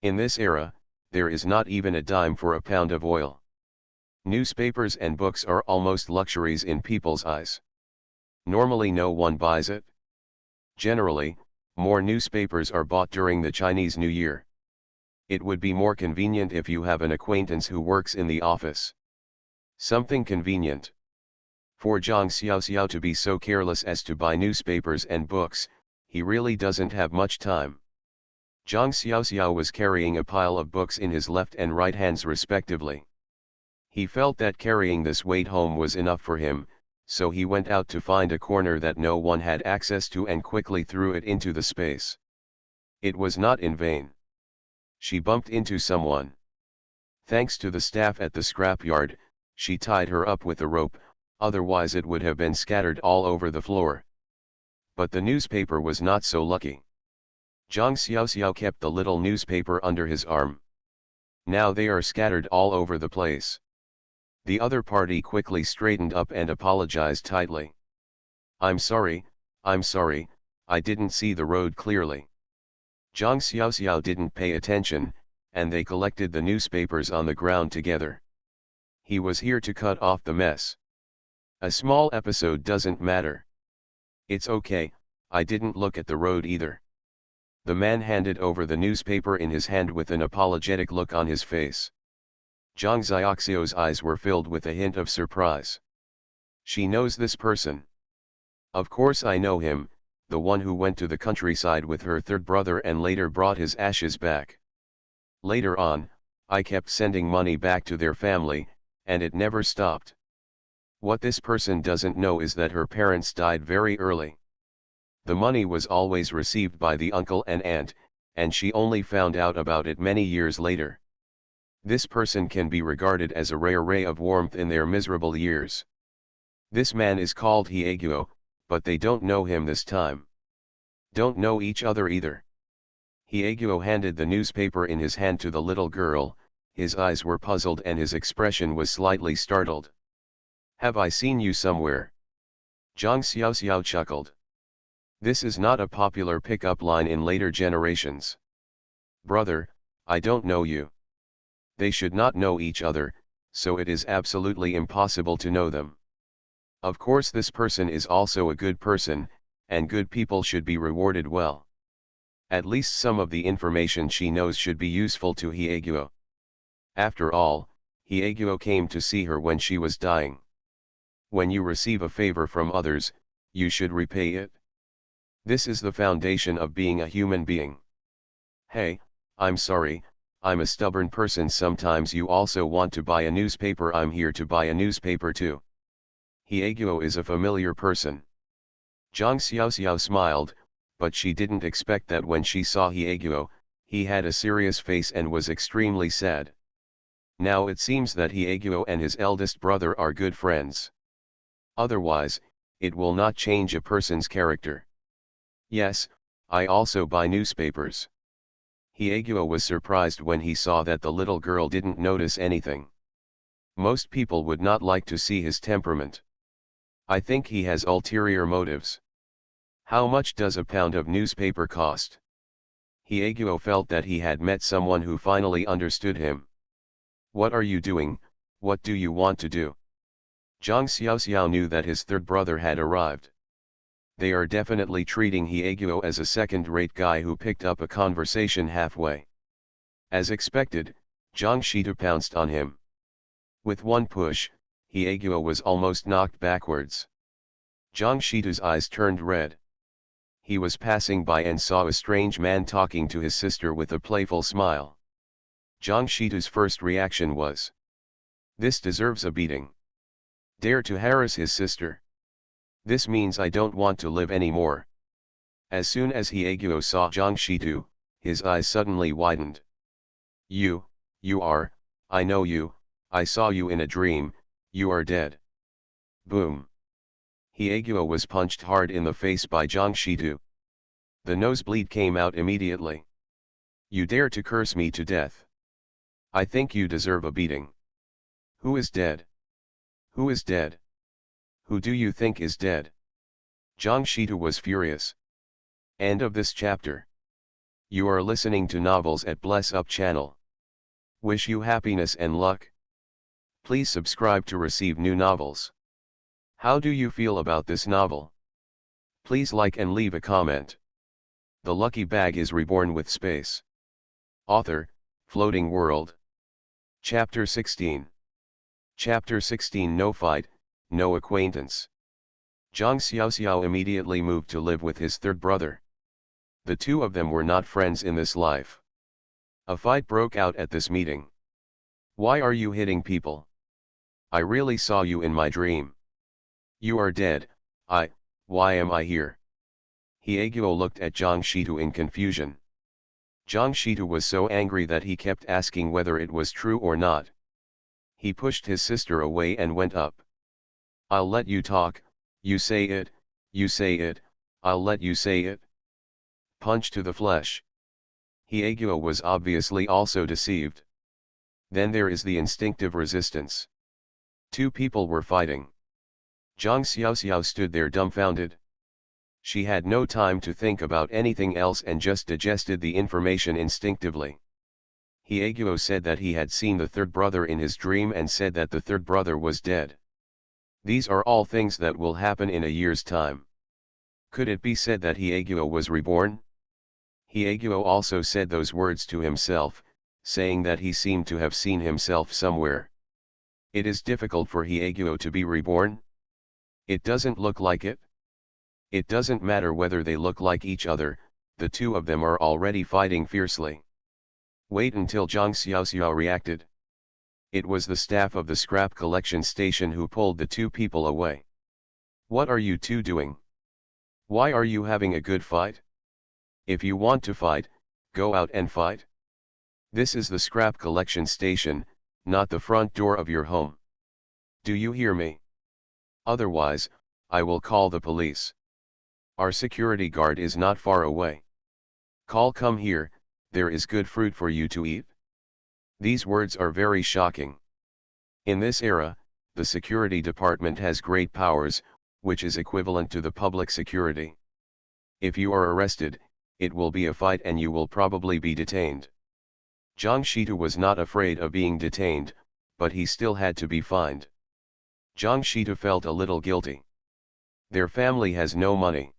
In this era, there is not even a dime for a pound of oil. Newspapers and books are almost luxuries in people's eyes. Normally no one buys it. Generally, more newspapers are bought during the Chinese New Year. It would be more convenient if you have an acquaintance who works in the office. Something convenient. For Zhang Xiaoxiao to be so careless as to buy newspapers and books, he really doesn't have much time. Zhang Xiaoxiao was carrying a pile of books in his left and right hands respectively. He felt that carrying this weight home was enough for him, so he went out to find a corner that no one had access to and quickly threw it into the space. It was not in vain. She bumped into someone. Thanks to the staff at the scrapyard, she tied her up with a rope, otherwise it would have been scattered all over the floor. But the newspaper was not so lucky. Zhang Xiaoxiao kept the little newspaper under his arm. Now they are scattered all over the place. The other party quickly straightened up and apologized tightly. I'm sorry, I didn't see the road clearly. Zhang Xiaoxiao didn't pay attention, and they collected the newspapers on the ground together. He was here to cut off the mess. A small episode doesn't matter. It's okay, I didn't look at the road either. The man handed over the newspaper in his hand with an apologetic look on his face. Zhang Xiaoxiao's eyes were filled with a hint of surprise. She knows this person. Of course I know him, the one who went to the countryside with her third brother and later brought his ashes back. Later on, I kept sending money back to their family, and it never stopped. What this person doesn't know is that her parents died very early. The money was always received by the uncle and aunt, and she only found out about it many years later. This person can be regarded as a rare ray of warmth in their miserable years. This man is called Hyeguo, but they don't know him this time. Don't know each other either. Hyeguo handed the newspaper in his hand to the little girl, his eyes were puzzled and his expression was slightly startled. Have I seen you somewhere? Zhang Xiaoxiao chuckled. This is not a popular pickup line in later generations. Brother, I don't know you. They should not know each other, so it is absolutely impossible to know them. Of course this person is also a good person, and good people should be rewarded well. At least some of the information she knows should be useful to Hyeguo. After all, Hyeguo came to see her when she was dying. When you receive a favor from others, you should repay it. This is the foundation of being a human being. Hey, I'm sorry, I'm a stubborn person. Sometimes you also want to buy a newspaper. I'm here to buy a newspaper too. Hyeguo is a familiar person. Zhang Xiaoxiao smiled, but she didn't expect that when she saw Hyeguo, he had a serious face and was extremely sad. Now it seems that Hyeguo and his eldest brother are good friends. Otherwise, it will not change a person's character. Yes, I also buy newspapers. Hyeguo was surprised when he saw that the little girl didn't notice anything. Most people would not like to see his temperament. I think he has ulterior motives. How much does a pound of newspaper cost? Hyeguo felt that he had met someone who finally understood him. What are you doing? What do you want to do? Zhang Xiaoxiao knew that his third brother had arrived. They are definitely treating Hyeguo as a second-rate guy who picked up a conversation halfway. As expected, Zhang Shitu pounced on him. With one push, Hyeguo was almost knocked backwards. Zhang Shitu's eyes turned red. He was passing by and saw a strange man talking to his sister with a playful smile. Zhang Shitu's first reaction was, "This deserves a beating. Dare to harass his sister. This means I don't want to live anymore." As soon as Hyeguo saw Zhang Shitu, his eyes suddenly widened. You are, I know you, I saw you in a dream, you are dead." Boom. Hyeguo was punched hard in the face by Zhang Shitu. The nosebleed came out immediately. "You dare to curse me to death. I think you deserve a beating. Who is dead? Who is dead? Who do you think is dead?" Zhang Shitu was furious. End of this chapter. You are listening to Novels at Bless Up channel. Wish you happiness and luck. Please subscribe to receive new novels. How do you feel about this novel? Please like and leave a comment. The lucky bag is reborn with space. Author, Floating World. Chapter 16. Chapter 16. No fight, no acquaintance. Zhang Xiaoxiao immediately moved to live with his third brother. The two of them were not friends in this life. A fight broke out at this meeting. "Why are you hitting people? I really saw you in my dream. You are dead. Why am I here?" Hyeguo looked at Zhang Shitu in confusion. Zhang Shitu was so angry that he kept asking whether it was true or not. He pushed his sister away and went up. "I'll let you talk, you say it, I'll let you say it." Punch to the flesh. Hyeguo was obviously also deceived. Then there is the instinctive resistance. Two people were fighting. Zhang Xiaoxiao stood there dumbfounded. She had no time to think about anything else and just digested the information instinctively. Hyeguo said that he had seen the third brother in his dream and said that the third brother was dead. These are all things that will happen in a year's time. Could it be said that Hyeguo was reborn? Hyeguo also said those words to himself, saying that he seemed to have seen himself somewhere. It is difficult for Hyeguo to be reborn? It doesn't look like it. It doesn't matter whether they look like each other, the two of them are already fighting fiercely. Wait until Zhang Xiaoxiao reacted. It was the staff of the scrap collection station who pulled the two people away. "What are you two doing? Why are you having a good fight? If you want to fight, go out and fight. This is the scrap collection station, not the front door of your home. Do you hear me? Otherwise, I will call the police. Our security guard is not far away. Come here, there is good fruit for you to eat. These words are very shocking. In this era, the security department has great powers, which is equivalent to the public security. If you are arrested, it will be a fight and you will probably be detained. Jiang Shitu was not afraid of being detained, but he still had to be fined. Jiang Shitu felt a little guilty. Their family has no money.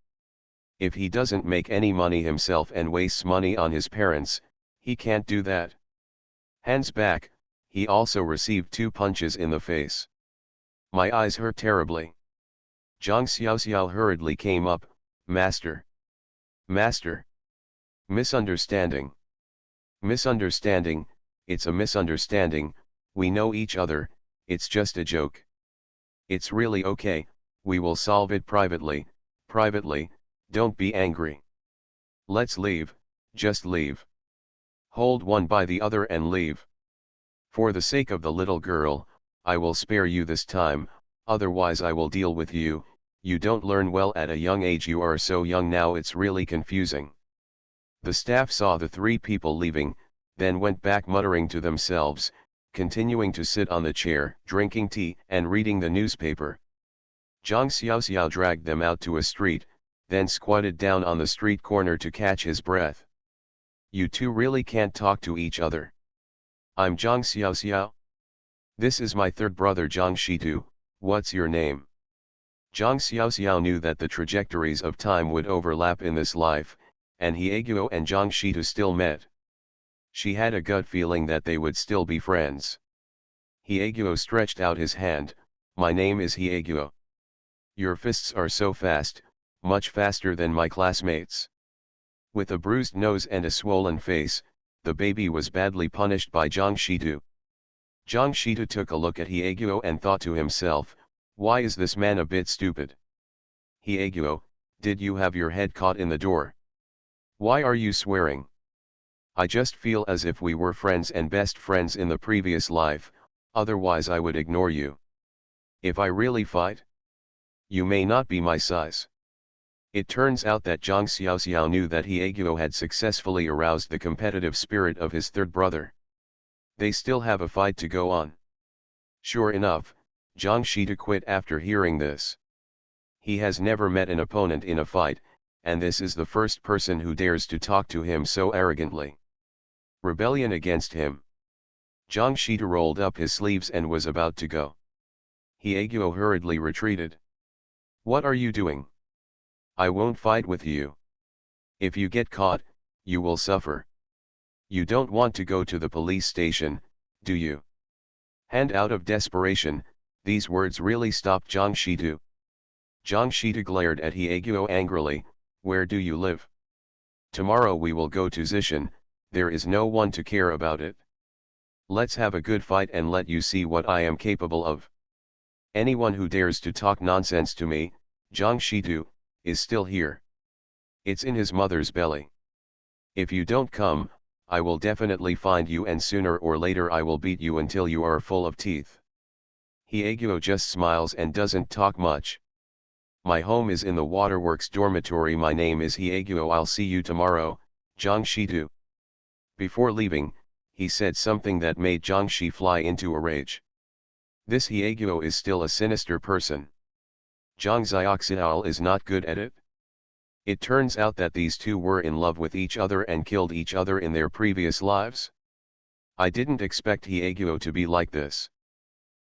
If he doesn't make any money himself and wastes money on his parents, he can't do that. Hands back, he also received 2 punches in the face. My eyes hurt terribly. Zhang Xiaoxiao hurriedly came up. Master. Master. Misunderstanding. Misunderstanding, it's a misunderstanding, we know each other, it's just a joke. It's really okay, we will solve it privately, don't be angry. Let's leave, just leave. Hold one by the other and leave. For the sake of the little girl, I will spare you this time, otherwise I will deal with you. You don't learn well at a young age, you are so young now, it's really confusing. The staff saw the 3 people leaving, then went back muttering to themselves, continuing to sit on the chair, drinking tea and reading the newspaper. Zhang Xiaoxiao dragged them out to a street, then squatted down on the street corner to catch his breath. You 2 really can't talk to each other. I'm Zhang Xiaoxiao. This is my 3rd brother Zhang Shitu, what's your name? Zhang Xiaoxiao knew that the trajectories of time would overlap in this life, and Hieguo and Zhang Shitu still met. She had a gut feeling that they would still be friends. Hieguo stretched out his hand. My name is Hieguo. Your fists are so fast, much faster than my classmates. With a bruised nose and a swollen face, the baby was badly punished by Zhang Shitu. Zhang Shitu took a look at Hieguo and thought to himself, why is this man a bit stupid? Hieguo, did you have your head caught in the door? Why are you swearing? I just feel as if we were friends and best friends in the previous life, otherwise I would ignore you. If I really fight, you may not be my size. It turns out that Zhang Xiaoxiao knew that Hieguo had successfully aroused the competitive spirit of his 3rd brother. They still have a fight to go on. Sure enough, Zhang Shitu quit after hearing this. He has never met an opponent in a fight, and this is the first person who dares to talk to him so arrogantly. Rebellion against him. Zhang Shitu rolled up his sleeves and was about to go. Hieguo hurriedly retreated. What are you doing? I won't fight with you. If you get caught, you will suffer. You don't want to go to the police station, do you? And out of desperation, these words really stopped Zhang Shitu. Zhang Shitu glared at Hieguo angrily. Where do you live? Tomorrow we will go to Zishan, there is no one to care about it. Let's have a good fight and let you see what I am capable of. Anyone who dares to talk nonsense to me, Zhang Shitu, is still here. It's in his mother's belly. If you don't come, I will definitely find you and sooner or later I will beat you until you are full of teeth. Hieguo just smiles and doesn't talk much. My home is in the waterworks dormitory. My name is Hieguo. I'll see you tomorrow, Zhang Shitu. Before leaving, he said something that made Zhang Shi fly into a rage. This Hieguo is still a sinister person. Zhang Xiaoxiao is not good at it. It turns out that these 2 were in love with each other and killed each other in their previous lives. I didn't expect Hieguo to be like this.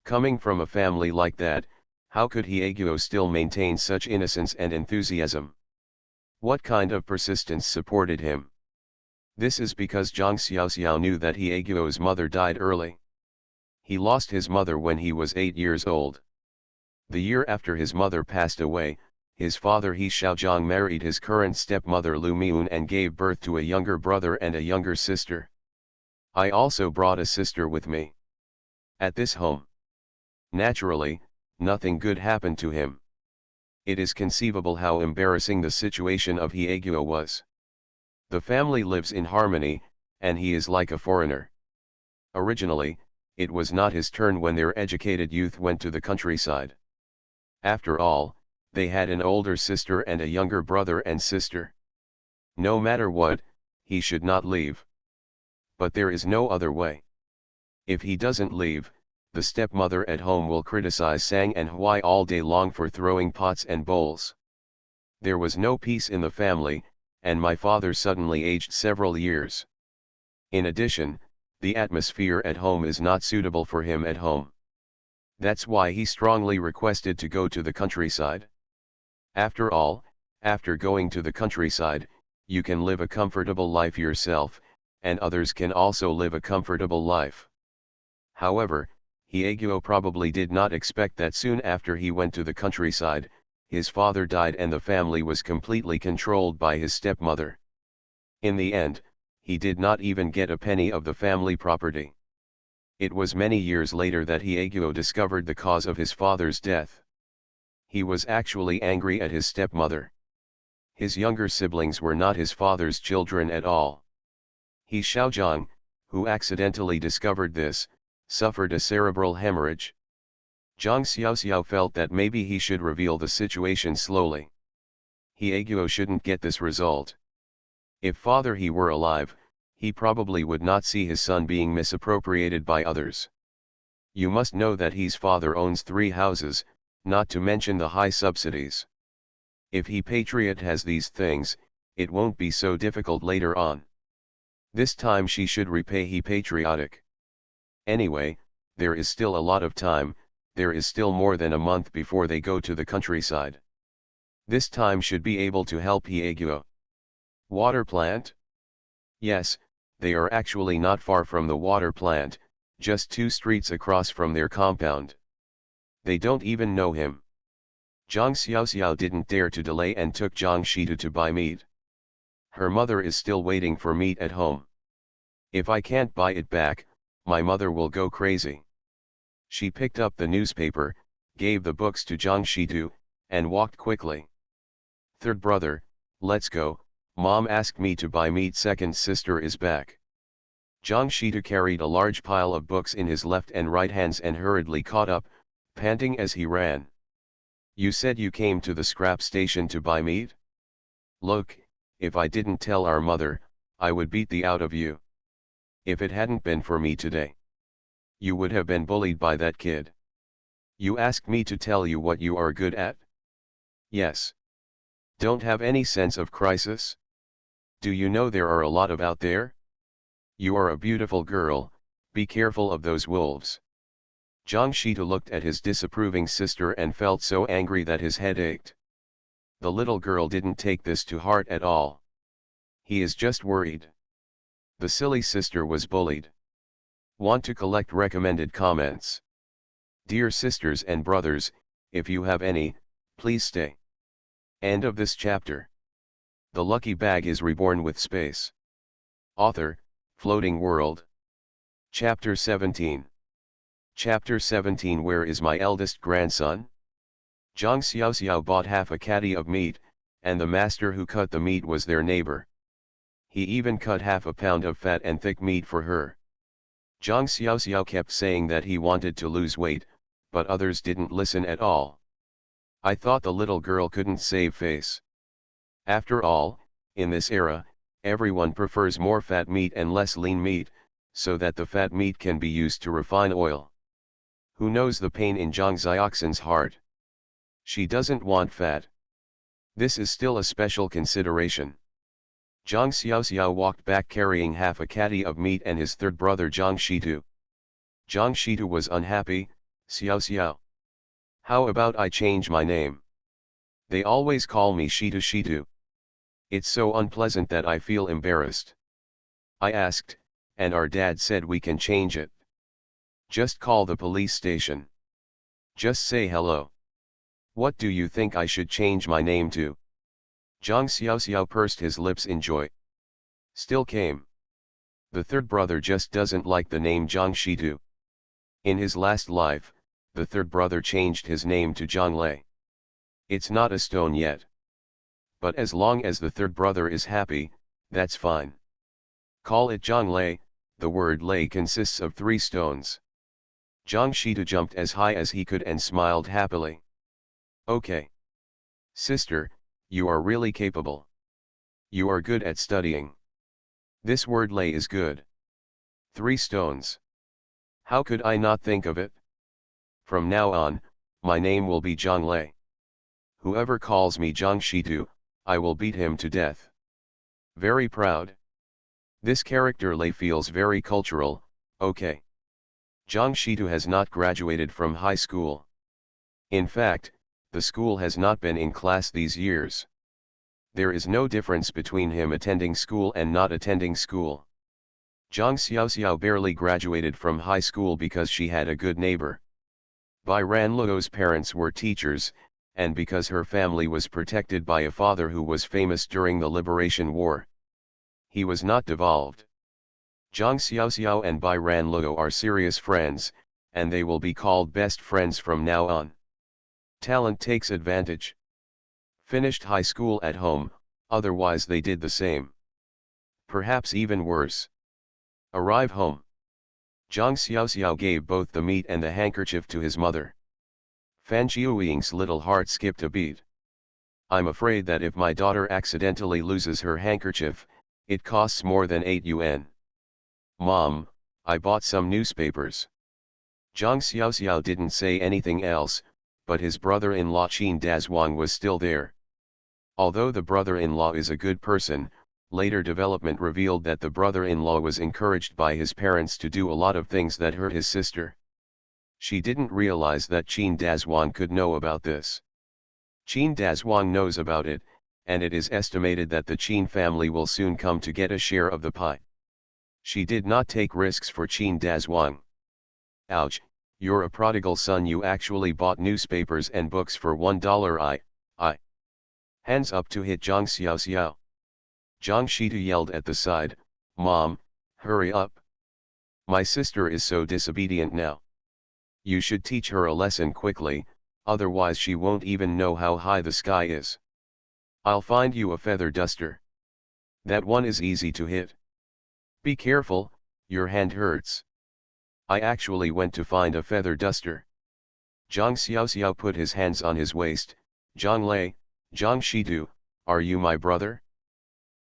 Coming from a family like that, how could Hieguo still maintain such innocence and enthusiasm? What kind of persistence supported him? This is because Zhang Xiaoxiao knew that Hieguo's mother died early. He lost his mother when he was 8 years old. The year after his mother passed away, his father He Xiaozhang married his current stepmother Lu Miun and gave birth to a younger brother and a younger sister. I also brought a sister with me. At this home. Naturally, nothing good happened to him. It is conceivable how embarrassing the situation of Hieguo was. The family lives in harmony, and he is like a foreigner. Originally, it was not his turn when their educated youth went to the countryside. After all, they had an older sister and a younger brother and sister. No matter what, he should not leave. But there is no other way. If he doesn't leave, the stepmother at home will criticize Sang and Huai all day long for throwing pots and bowls. There was no peace in the family, and my father suddenly aged several years. In addition, the atmosphere at home is not suitable for him at home. That's why he strongly requested to go to the countryside. After all, after going to the countryside, you can live a comfortable life yourself, and others can also live a comfortable life. However, Hyeguo probably did not expect that soon after he went to the countryside, his father died and the family was completely controlled by his stepmother. In the end, he did not even get a penny of the family property. It was many years later that Hyeguo discovered the cause of his father's death. He was actually angry at his stepmother. His younger siblings were not his father's children at all. He Xiaozhang, who accidentally discovered this, suffered a cerebral hemorrhage. Zhang Xiaoxiao felt that maybe he should reveal the situation slowly. Hyeguo shouldn't get this result. If father he were alive, he probably would not see his son being misappropriated by others. You must know that his father owns 3 houses, not to mention the high subsidies. If he patriot has these things, it won't be so difficult later on. This time she should repay he patriotic. Anyway, there is still a lot of time, there is still more than a month before they go to the countryside. This time should be able to help Hyeguo. Water plant? Yes, they are actually not far from the water plant, just 2 streets across from their compound. They don't even know him. Zhang Xiaoxiao didn't dare to delay and took Zhang Shitu to buy meat. Her mother is still waiting for meat at home. If I can't buy it back, my mother will go crazy. She picked up the newspaper, gave the books to Zhang Shitu, and walked quickly. Third brother, let's go, mom asked me to buy meat. Second sister is back. Zhang Shitu carried a large pile of books in his left and right hands and hurriedly caught up, panting as he ran. You said you came to the scrap station to buy meat? Look, if I didn't tell our mother, I would beat the out of you. If it hadn't been for me today, you would have been bullied by that kid. You asked me to tell you what you are good at? Yes. Don't have any sense of crisis? Do you know there are a lot of out there? You are a beautiful girl, be careful of those wolves. Zhang Shitu looked at his disapproving sister and felt so angry that his head ached. The little girl didn't take this to heart at all. He is just worried. The silly sister was bullied. Want to collect recommended comments. Dear sisters and brothers, if you have any, please stay. End of this chapter. The lucky bag is reborn with space. Author, Floating World. Chapter 17. Chapter 17. Where is my eldest grandson? Zhang Xiaoxiao bought half a caddy of meat, and the master who cut the meat was their neighbor. He even cut half a pound of fat and thick meat for her. Zhang Xiaoxiao kept saying that he wanted to lose weight, but others didn't listen at all. I thought the little girl couldn't save face. After all, in this era, everyone prefers more fat meat and less lean meat, so that the fat meat can be used to refine oil. Who knows the pain in Zhang Xiaoxin's heart? She doesn't want fat. This is still a special consideration. Zhang Xiaoxiao walked back carrying half a caddy of meat and his third brother Zhang Shitu. Zhang Shitu was unhappy. Xiaoxiao. How about I change my name? They always call me Shitu Shitu. It's so unpleasant that I feel embarrassed. I asked, and our dad said we can change it. Just call the police station. Just say hello. What do you think I should change my name to? Zhang Xiaoxiao pursed his lips in joy. Still came. The third brother just doesn't like the name Zhang Shitu. In his last life, the third brother changed his name to Zhang Lei. It's not a stone yet. But as long as the third brother is happy, that's fine. Call it Zhang Lei. The word Lei consists of 3 stones. Zhang Shitu jumped as high as he could and smiled happily. Okay. Sister, you are really capable. You are good at studying. This word lay is good. 3 stones. How could I not think of it? From now on, my name will be Zhang Lei. Whoever calls me Zhang Shitu, I will beat him to death. Very proud. This character Lei feels very cultural, okay. Zhang Shitu has not graduated from high school. In fact, the school has not been in class these years. There is no difference between him attending school and not attending school. Zhang Xiaoxiao barely graduated from high school because she had a good neighbor. Bai Ranluo's parents were teachers, and because her family was protected by a father who was famous during the Liberation War. He was not devolved. Zhang Xiaoxiao and Bai Ranluo are serious friends, and they will be called best friends from now on. Talent takes advantage. Finished high school at home, otherwise they did the same. Perhaps even worse. Arrive home. Zhang Xiaoxiao gave both the meat and the handkerchief to his mother. Fan Jiuying's little heart skipped a beat. I'm afraid that if my daughter accidentally loses her handkerchief, it costs more than 8 yuan. Mom, I bought some newspapers. Zhang Xiaoxiao didn't say anything else, but his brother-in-law Qin Dazhuang was still there. Although the brother-in-law is a good person, later development revealed that the brother-in-law was encouraged by his parents to do a lot of things that hurt his sister. She didn't realize that Qin Dazhuang could know about this. Qin Dazhuang knows about it, and it is estimated that the Qin family will soon come to get a share of the pie. She did not take risks for Qin Dazhuang. Ouch, you're a prodigal son, you actually bought newspapers and books for $1. I. Hands up to hit Zhang Xiaoxiao. Zhang Shitu yelled at the side, Mom, hurry up. My sister is so disobedient now. You should teach her a lesson quickly, otherwise she won't even know how high the sky is. I'll find you a feather duster. That one is easy to hit. Be careful, your hand hurts. I actually went to find a feather duster. Zhang Xiaoxiao put his hands on his waist. Zhang Lei, Zhang Shitu, are you my brother?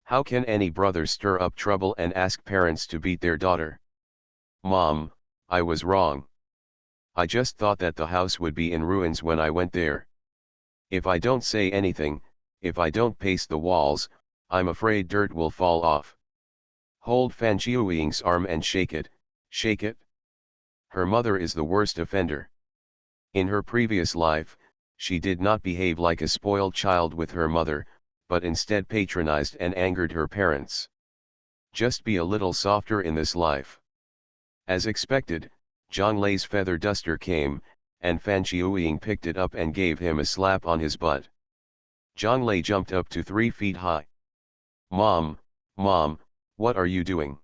How can any brother stir up trouble and ask parents to beat their daughter? Mom, I was wrong. I just thought that the house would be in ruins when I went there. If I don't say anything, if I don't paste the walls, I'm afraid dirt will fall off. Hold Fan Jiuying's arm and shake it, shake it. Her mother is the worst offender. In her previous life, she did not behave like a spoiled child with her mother, but instead patronized and angered her parents. Just be a little softer in this life. As expected, Zhang Lei's feather duster came, and Fan Jiuying picked it up and gave him a slap on his butt. Zhang Lei jumped up to 3 feet high. Mom, what are you doing?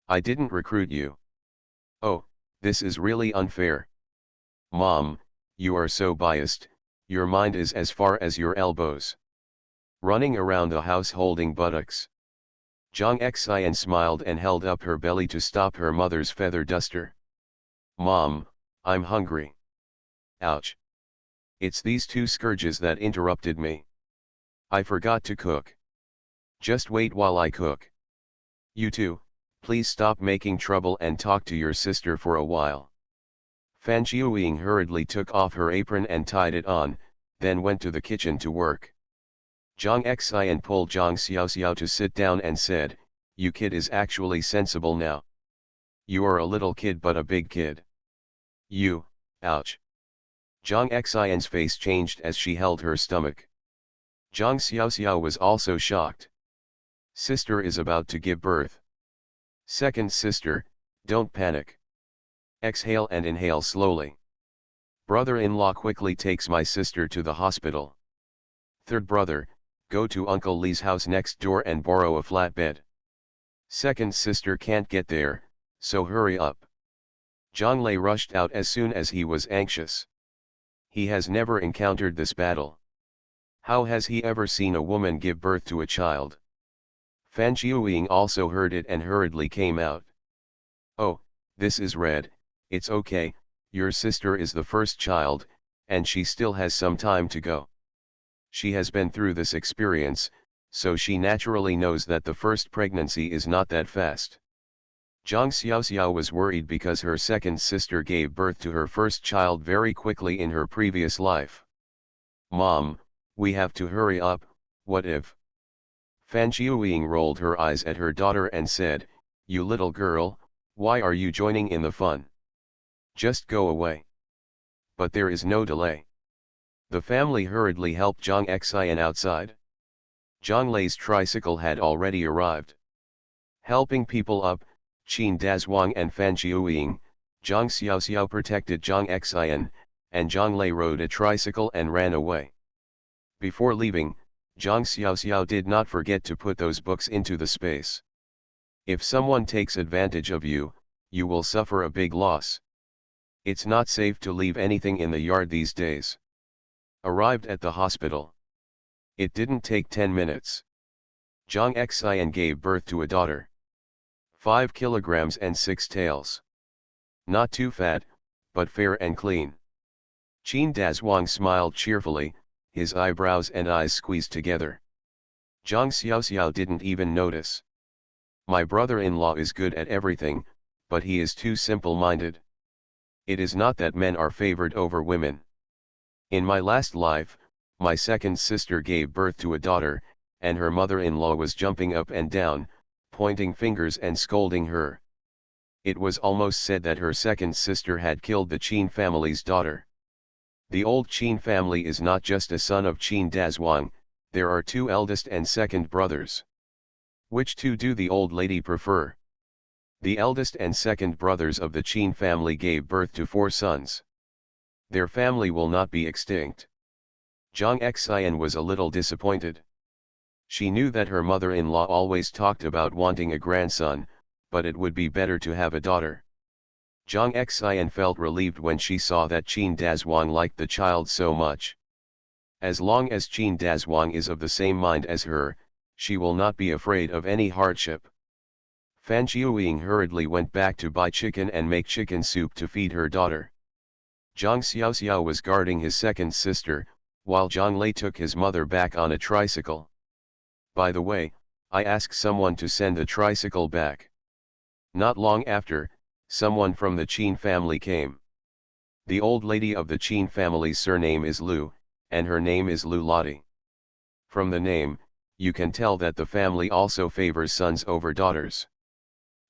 I didn't recruit you. Oh, this is really unfair. Mom, you are so biased, your mind is as far as your elbows. Running around the house holding buttocks. Zhang Xian smiled and held up her belly to stop her mother's feather duster. Mom, I'm hungry. Ouch. It's these 2 scourges that interrupted me. I forgot to cook. Just wait while I cook. You two, please stop making trouble and talk to your sister for a while. Fan Jiuying hurriedly took off her apron and tied it on, then went to the kitchen to work. Zhang Xian pulled Zhang Xiaoxiao to sit down and said, You kid is actually sensible now. You are a little kid but a big kid. You, ouch. Zhang Xian's face changed as she held her stomach. Zhang Xiaoxiao was also shocked. Sister is about to give birth. Second sister, don't panic. Exhale and inhale slowly. Brother-in-law quickly takes my sister to the hospital. Third brother, go to Uncle Lee's house next door and borrow a flatbed. Second sister can't get there, so hurry up. Zhang Lei rushed out as soon as he was anxious. He has never encountered this battle. How has he ever seen a woman give birth to a child? Fan Jiuying also heard it and hurriedly came out. Oh, this is red, it's okay, your sister is the first child, and she still has some time to go. She has been through this experience, so she naturally knows that the first pregnancy is not that fast. Zhang Xiaoxiao was worried because her second sister gave birth to her first child very quickly in her previous life. "Mom, we have to hurry up, what if?" Fan Qiuying rolled her eyes at her daughter and said, "You little girl, why are you joining in the fun? Just go away." But there is no delay. The family hurriedly helped Zhang Xian outside. Zhang Lei's tricycle had already arrived. Helping people up, Qin Dazhuang and Fan Qiuying, Zhang Xiaoxiao protected Zhang Xian, and Zhang Lei rode a tricycle and ran away. Before leaving, Zhang Xiaoxiao did not forget to put those books into the space. If someone takes advantage of you, you will suffer a big loss. It's not safe to leave anything in the yard these days. Arrived at the hospital. It didn't take 10 minutes. Zhang Xian gave birth to a daughter. 5 kilograms and 6 tails. Not too fat, but fair and clean. Qin Dazhuang smiled cheerfully, his eyebrows and eyes squeezed together. Zhang Xiaoxiao didn't even notice. My brother-in-law is good at everything, but he is too simple-minded. It is not that men are favored over women. In my last life, my second sister gave birth to a daughter, and her mother-in-law was jumping up and down, pointing fingers and scolding her. It was almost said that her second sister had killed the Qin family's daughter. The old Qin family is not just a son of Qin Dazhuang, there are 2 eldest and second brothers. Which 2 do the old lady prefer? The eldest and second brothers of the Qin family gave birth to 4 sons. Their family will not be extinct. Zhang Xian was a little disappointed. She knew that her mother-in-law always talked about wanting a grandson, but it would be better to have a daughter. Zhang Xian felt relieved when she saw that Qin Dazhuang liked the child so much. As long as Qin Dazhuang is of the same mind as her, she will not be afraid of any hardship. Fan Qiuying hurriedly went back to buy chicken and make chicken soup to feed her daughter. Zhang Xiaoxiao was guarding his second sister, while Zhang Lei took his mother back on a tricycle. By the way, I asked someone to send the tricycle back. Not long after, someone from the Qin family came. The old lady of the Qin family's surname is Lu, and her name is Lu Lati. From the name, you can tell that the family also favors sons over daughters.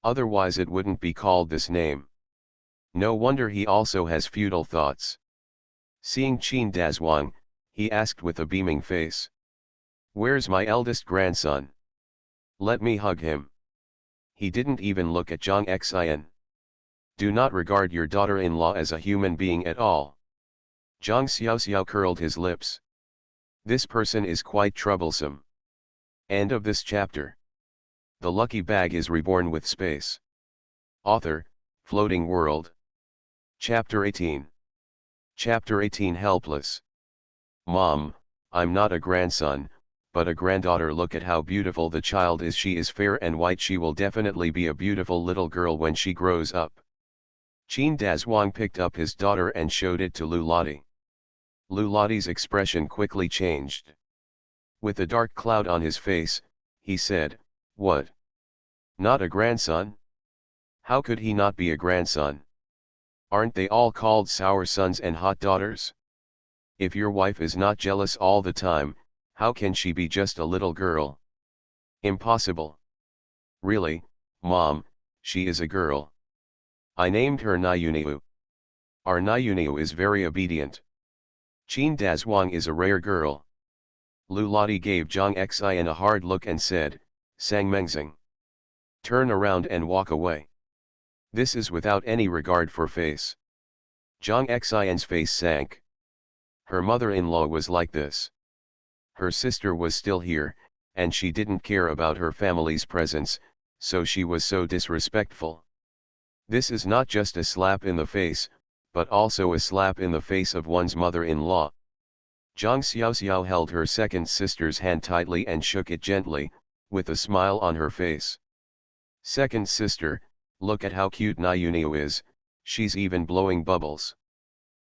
Otherwise it wouldn't be called this name. No wonder he also has feudal thoughts. Seeing Qin Dazhuang, he asked with a beaming face. "Where's my eldest grandson? Let me hug him." He didn't even look at Zhang Xian. Do not regard your daughter-in-law as a human being at all. Zhang Xiaoxiao curled his lips. This person is quite troublesome. End of this chapter. The lucky bag is reborn with space. Author, Floating World. Chapter 18. Chapter 18 Helpless. Mom, I'm not a grandson, but a granddaughter. Look at how beautiful the child is. She is fair and white. She will definitely be a beautiful little girl when she grows up. Qin Dazhuang picked up his daughter and showed it to Lu Lati. Lu Lati's expression quickly changed. With a dark cloud on his face, he said, "What? Not a grandson? How could he not be a grandson? Aren't they all called sour sons and hot daughters? If your wife is not jealous all the time, how can she be just a little girl? Impossible. Really, Mom, she is a girl. I named her Nayuniu. Our Nayuniu is very obedient. Qin Dazhuang is a rare girl." Lu Lati gave Zhang Xian a hard look and said, "Sang Mengzing. Turn around and walk away." This is without any regard for face. Zhang Xian's face sank. Her mother-in-law was like this. Her sister was still here, and she didn't care about her family's presence, so she was so disrespectful. This is not just a slap in the face, but also a slap in the face of one's mother-in-law. Zhang Xiaoxiao held her second sister's hand tightly and shook it gently, with a smile on her face. "Second sister, look at how cute Nayuniu is, she's even blowing bubbles."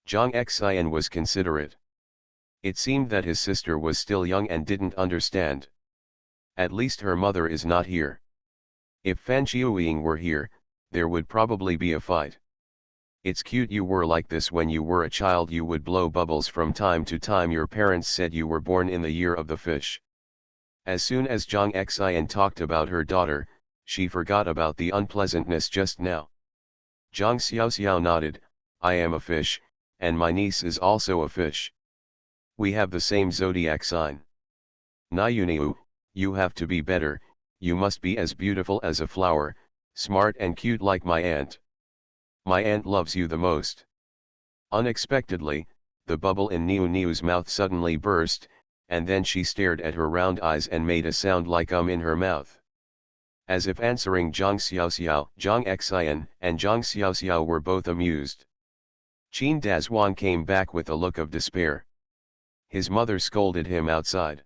Zhang Xian was considerate. It seemed that his sister was still young and didn't understand. At least her mother is not here. If Fan Qiuying were here, there would probably be a fight. It's cute you were like this when you were a child. You would blow bubbles from time to time. Your parents said you were born in the year of the fish. As soon as Zhang Xian talked about her daughter, she forgot about the unpleasantness just now. Zhang Xiaoxiao nodded, I am a fish, and my niece is also a fish. We have the same zodiac sign. Niuniu, you have to be better, you must be as beautiful as a flower, smart and cute like my aunt. My aunt loves you the most. Unexpectedly, the bubble in Niu Niu's mouth suddenly burst, and then she stared at her round eyes and made a sound like in her mouth. As if answering Zhang Xiaoxiao, Zhang Xian and Zhang Xiaoxiao were both amused. Qin Dazhuang came back with a look of despair. His mother scolded him outside.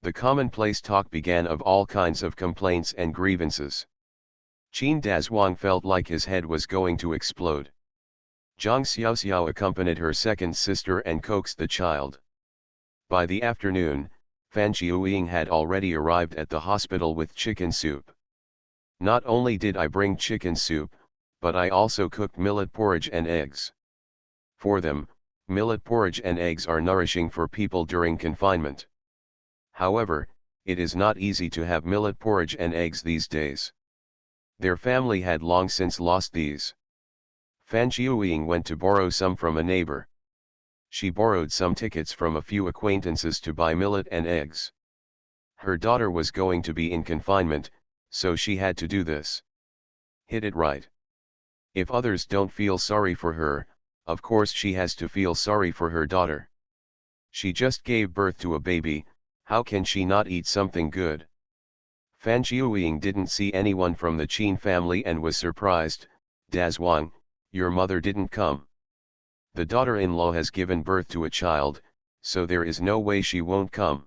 The commonplace talk began of all kinds of complaints and grievances. Qin Dazhuang felt like his head was going to explode. Zhang Xiaoxiao accompanied her second sister and coaxed the child. By the afternoon, Fan Qiuying had already arrived at the hospital with chicken soup. Not only did I bring chicken soup, but I also cooked millet porridge and eggs. For them, millet porridge and eggs are nourishing for people during confinement. However, it is not easy to have millet porridge and eggs these days. Their family had long since lost these. Fan Qiuying went to borrow some from a neighbor. She borrowed some tickets from a few acquaintances to buy millet and eggs. Her daughter was going to be in confinement, so she had to do this. Hit it right. If others don't feel sorry for her, of course she has to feel sorry for her daughter. She just gave birth to a baby, how can she not eat something good? Fan Qiuying didn't see anyone from the Qin family and was surprised. Dazhuang, your mother didn't come. The daughter-in-law has given birth to a child, so there is no way she won't come.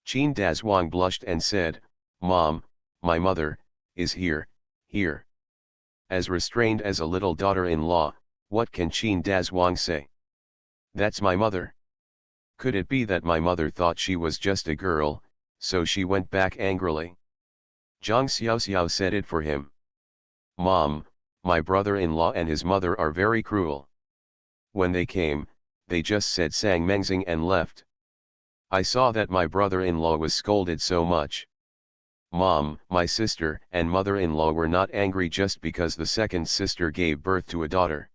Qin Dazhuang blushed and said, Mom, my mother, is here. As restrained as a little daughter-in-law, what can Qin Dazhuang say? That's my mother. Could it be that my mother thought she was just a girl, so she went back angrily? Zhang Xiaoxiao said it for him. Mom, my brother-in-law and his mother are very cruel. When they came, they just said sang mengzing and left. I saw that my brother-in-law was scolded so much. Mom, my sister and mother-in-law were not angry just because the second sister gave birth to a daughter.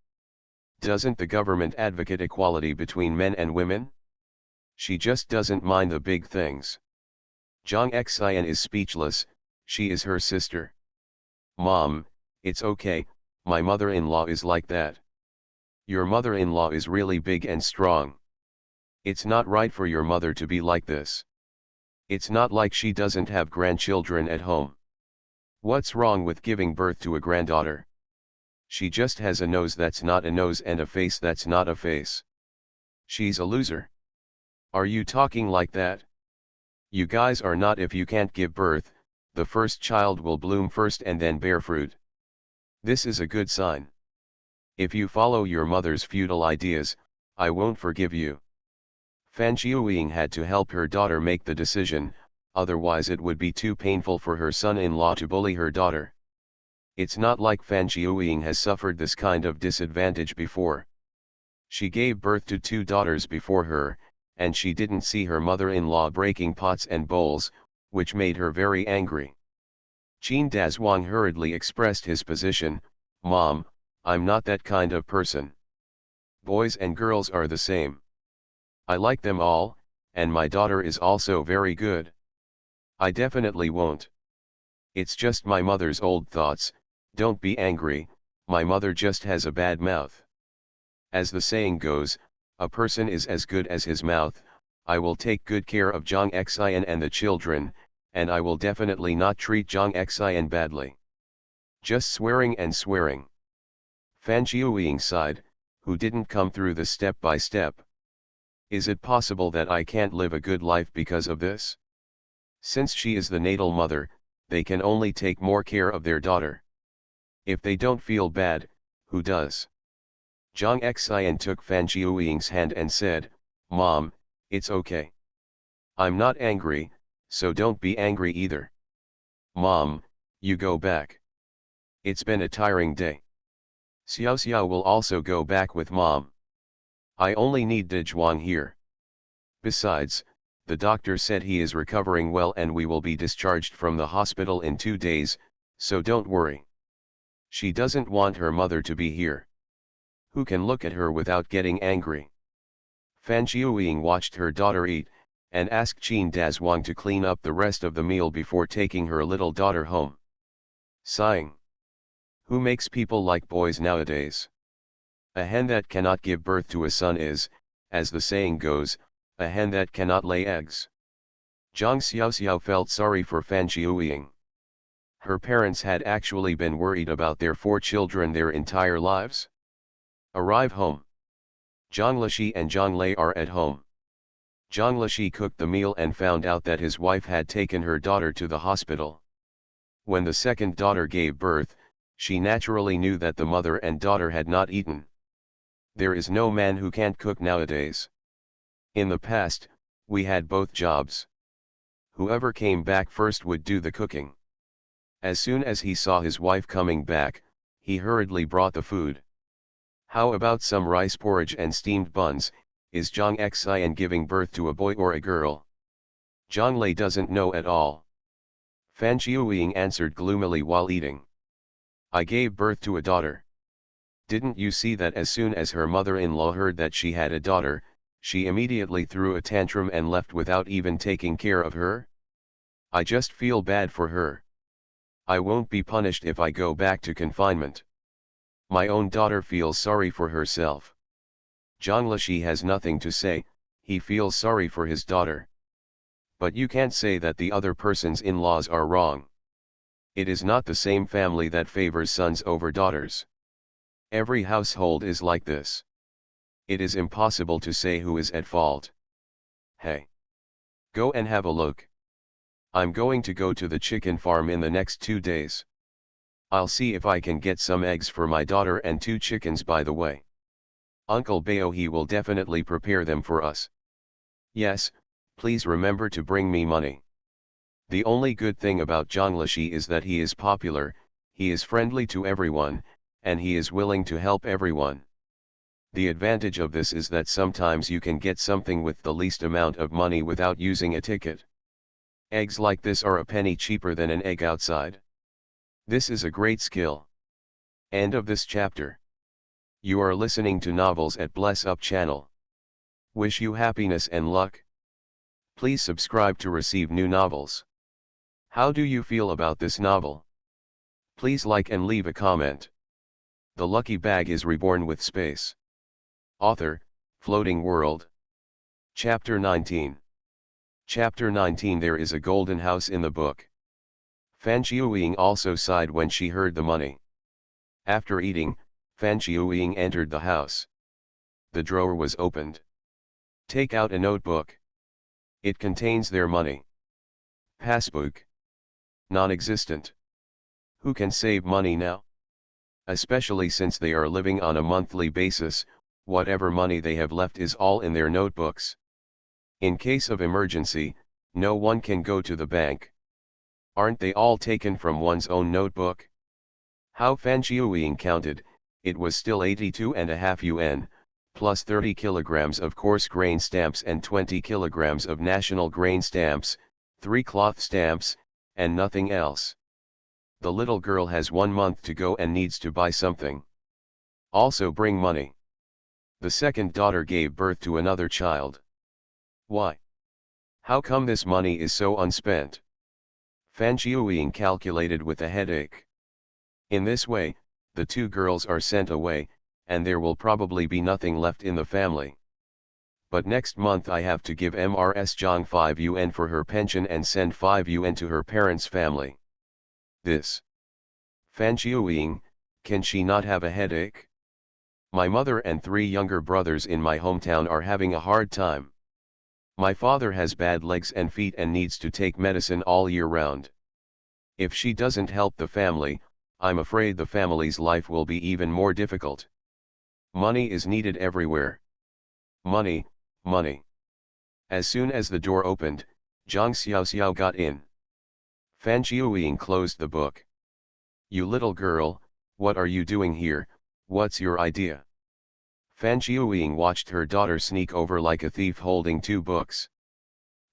Doesn't the government advocate equality between men and women? She just doesn't mind the big things. Zhang Xian is speechless, she is her sister. Mom, it's okay, my mother-in-law is like that. Your mother-in-law is really big and strong. It's not right for your mother to be like this. It's not like she doesn't have grandchildren at home. What's wrong with giving birth to a granddaughter? She just has a nose that's not a nose and a face that's not a face. She's a loser. Are you talking like that? You guys are not. If you can't give birth, the first child will bloom first and then bear fruit. This is a good sign. If you follow your mother's futile ideas, I won't forgive you. Fan Qiuying had to help her daughter make the decision, otherwise it would be too painful for her son-in-law to bully her daughter. It's not like Fan Qiuying has suffered this kind of disadvantage before. She gave birth to 2 daughters before her, and she didn't see her mother-in-law breaking pots and bowls, which made her very angry. Qin Dazhuang hurriedly expressed his position, Mom, I'm not that kind of person. Boys and girls are the same. I like them all, and my daughter is also very good. I definitely won't. It's just my mother's old thoughts, don't be angry, my mother just has a bad mouth. As the saying goes, a person is as good as his mouth. I will take good care of Zhang Xian and the children, and I will definitely not treat Zhang Xian badly. Just swearing and swearing. Fan Qiuying sighed, who didn't come through the step by step. Is it possible that I can't live a good life because of this? Since she is the natal mother, they can only take more care of their daughter. If they don't feel bad, who does? Zhang Xian took Fan Jiuying's hand and said, "Mom, it's okay. I'm not angry, so don't be angry either. Mom, you go back. It's been a tiring day. Xiao Xiao will also go back with Mom. I only need Dezhuang here. Besides, the doctor said he is recovering well and we will be discharged from the hospital in 2 days, so don't worry. She doesn't want her mother to be here. Who can look at her without getting angry?" Fan Jiuying watched her daughter eat, and asked Qin Dazhuang to clean up the rest of the meal before taking her little daughter home. Sighing. Who makes people like boys nowadays? A hen that cannot give birth to a son is, as the saying goes, a hen that cannot lay eggs. Zhang Xiaoxiao felt sorry for Fan Jiuying. Her parents had actually been worried about their 4 children their entire lives. Arrive home. Zhang Lishi and Zhang Lei are at home. Zhang Lishi cooked the meal and found out that his wife had taken her daughter to the hospital. When the second daughter gave birth, she naturally knew that the mother and daughter had not eaten. There is no man who can't cook nowadays. In the past, we had both jobs. Whoever came back first would do the cooking. As soon as he saw his wife coming back, he hurriedly brought the food. How about some rice porridge and steamed buns? Is Zhang Xian giving birth to a boy or a girl? Zhang Lei doesn't know at all. Fan Jiuying answered gloomily while eating. I gave birth to a daughter. Didn't you see that as soon as her mother-in-law heard that she had a daughter, she immediately threw a tantrum and left without even taking care of her? I just feel bad for her. I won't be punished if I go back to confinement. My own daughter feels sorry for herself. Zhang Lishi has nothing to say, he feels sorry for his daughter. But you can't say that the other person's in-laws are wrong. It is not the same family that favors sons over daughters. Every household is like this. It is impossible to say who is at fault. Hey! Go and have a look. I'm going to go to the chicken farm in the next 2 days. I'll see if I can get some eggs for my daughter and 2 chickens by the way. Uncle Bao he will definitely prepare them for us. Yes, please remember to bring me money. The only good thing about Zhang Lishi is that he is popular, he is friendly to everyone, and he is willing to help everyone. The advantage of this is that sometimes you can get something with the least amount of money without using a ticket. Eggs like this are a penny cheaper than an egg outside. This is a great skill. End of this chapter. You are listening to Novels at Bless Up channel. Wish you happiness and luck. Please subscribe to receive new novels. How do you feel about this novel? Please like and leave a comment. The lucky bag is reborn with space. Author, Floating World. Chapter 19. Chapter 19. There is a golden house in the book. Fan Jiuying also sighed when she heard the money. After eating, Fan Jiuying entered the house. The drawer was opened. Take out a notebook. It contains their money. Passbook. Non-existent. Who can save money now? Especially since they are living on a monthly basis, whatever money they have left is all in their notebooks. In case of emergency, no one can go to the bank. Aren't they all taken from one's own notebook? How Fan Jiuying counted, it was still 82.5 yuan, plus 30 kilograms of coarse grain stamps and 20 kilograms of national grain stamps, 3 cloth stamps, and nothing else. The little girl has 1 month to go and needs to buy something. Also bring money. The second daughter gave birth to another child. Why? How come this money is so unspent? Fan Jiuying calculated with a headache. In this way, the 2 girls are sent away, and there will probably be nothing left in the family. But next month I have to give Ms. Zhang 5 yuan for her pension and send 5 yuan to her parents' family. This. Fan Jiuying, can she not have a headache? My mother and 3 younger brothers in my hometown are having a hard time. My father has bad legs and feet and needs to take medicine all year round. If she doesn't help the family, I'm afraid the family's life will be even more difficult. Money is needed everywhere. Money, money. As soon as the door opened, Zhang Xiaoxiao got in. Fan Qiuying closed the book. You little girl, what are you doing here, what's your idea? Fan Qiuying watched her daughter sneak over like a thief holding 2 books.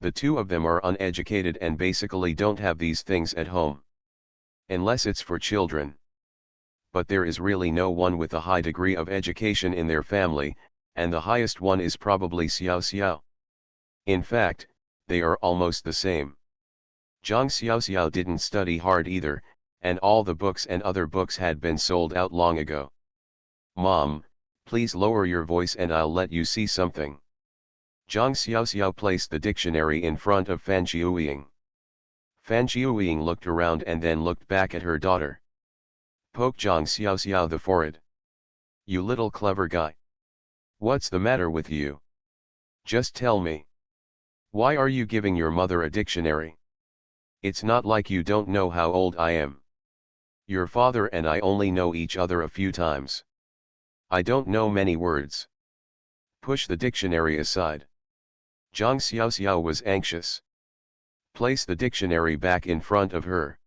The 2 of them are uneducated and basically don't have these things at home. Unless it's for children. But there is really no one with a high degree of education in their family, and the highest one is probably Xiao Xiao. In fact, they are almost the same. Zhang Xiaoxiao didn't study hard either, and all the books and other books had been sold out long ago. Mom, please lower your voice and I'll let you see something. Zhang Xiaoxiao placed the dictionary in front of Fan Qiuying. Fan Qiuying looked around and then looked back at her daughter. Poke Zhang Xiaoxiao the forehead. You little clever guy. What's the matter with you? Just tell me. Why are you giving your mother a dictionary? It's not like you don't know how old I am. Your father and I only know each other a few times. I don't know many words. Push the dictionary aside. Zhang Xiaoxiao was anxious. Place the dictionary back in front of her.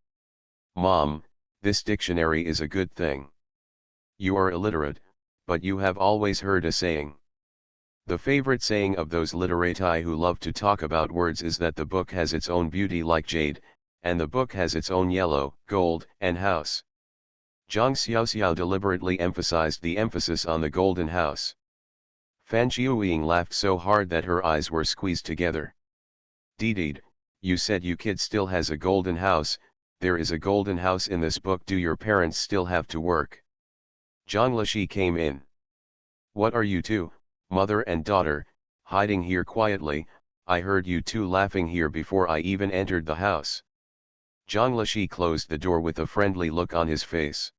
Mom, this dictionary is a good thing. You are illiterate, but you have always heard a saying. The favorite saying of those literati who love to talk about words is that the book has its own beauty like jade, and the book has its own yellow, gold, and house. Zhang Xiaoxiao deliberately emphasized the emphasis on the golden house. Fan Qiuying laughed so hard that her eyes were squeezed together. Deed, you said you kid still has a golden house, there is a golden house in this book. Do your parents still have to work? Zhang Lishi came in. What are you two, mother and daughter, hiding here quietly? I heard you two laughing here before I even entered the house. Zhang Lishi closed the door with a friendly look on his face.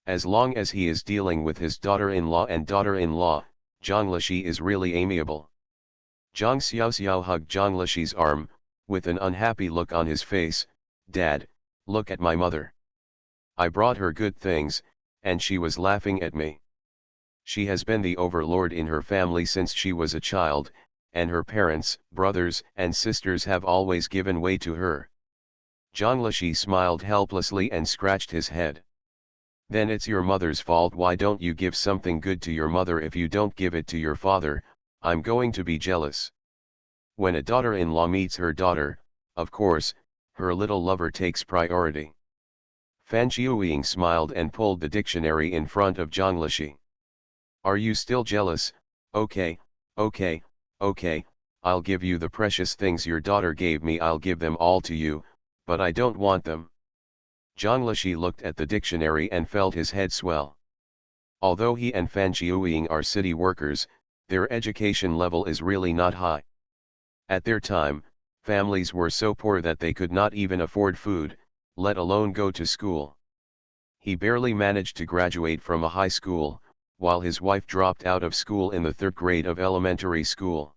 As long as he is dealing with his daughter-in-law and daughter-in-law, Zhang Lishi is really amiable. Zhang Xiaoxiao hugged Zhang Lishi's arm, with an unhappy look on his face. Dad, look at my mother. I brought her good things, and she was laughing at me. She has been the overlord in her family since she was a child, and her parents, brothers, and sisters have always given way to her. Zhang Lishi smiled helplessly and scratched his head. Then it's your mother's fault. Why don't you give something good to your mother? If you don't give it to your father, I'm going to be jealous. When a daughter-in-law meets her daughter, of course, her little lover takes priority. Fan Qiuying smiled and pulled the dictionary in front of Zhang Lishi. Are you still jealous? Okay, okay, okay, I'll give you the precious things your daughter gave me. I'll give them all to you, but I don't want them. Zhang Lishi looked at the dictionary and felt his head swell. Although he and Fan Qiuying are city workers, their education level is really not high. At their time, families were so poor that they could not even afford food, let alone go to school. He barely managed to graduate from a high school, while his wife dropped out of school in the 3rd grade of elementary school.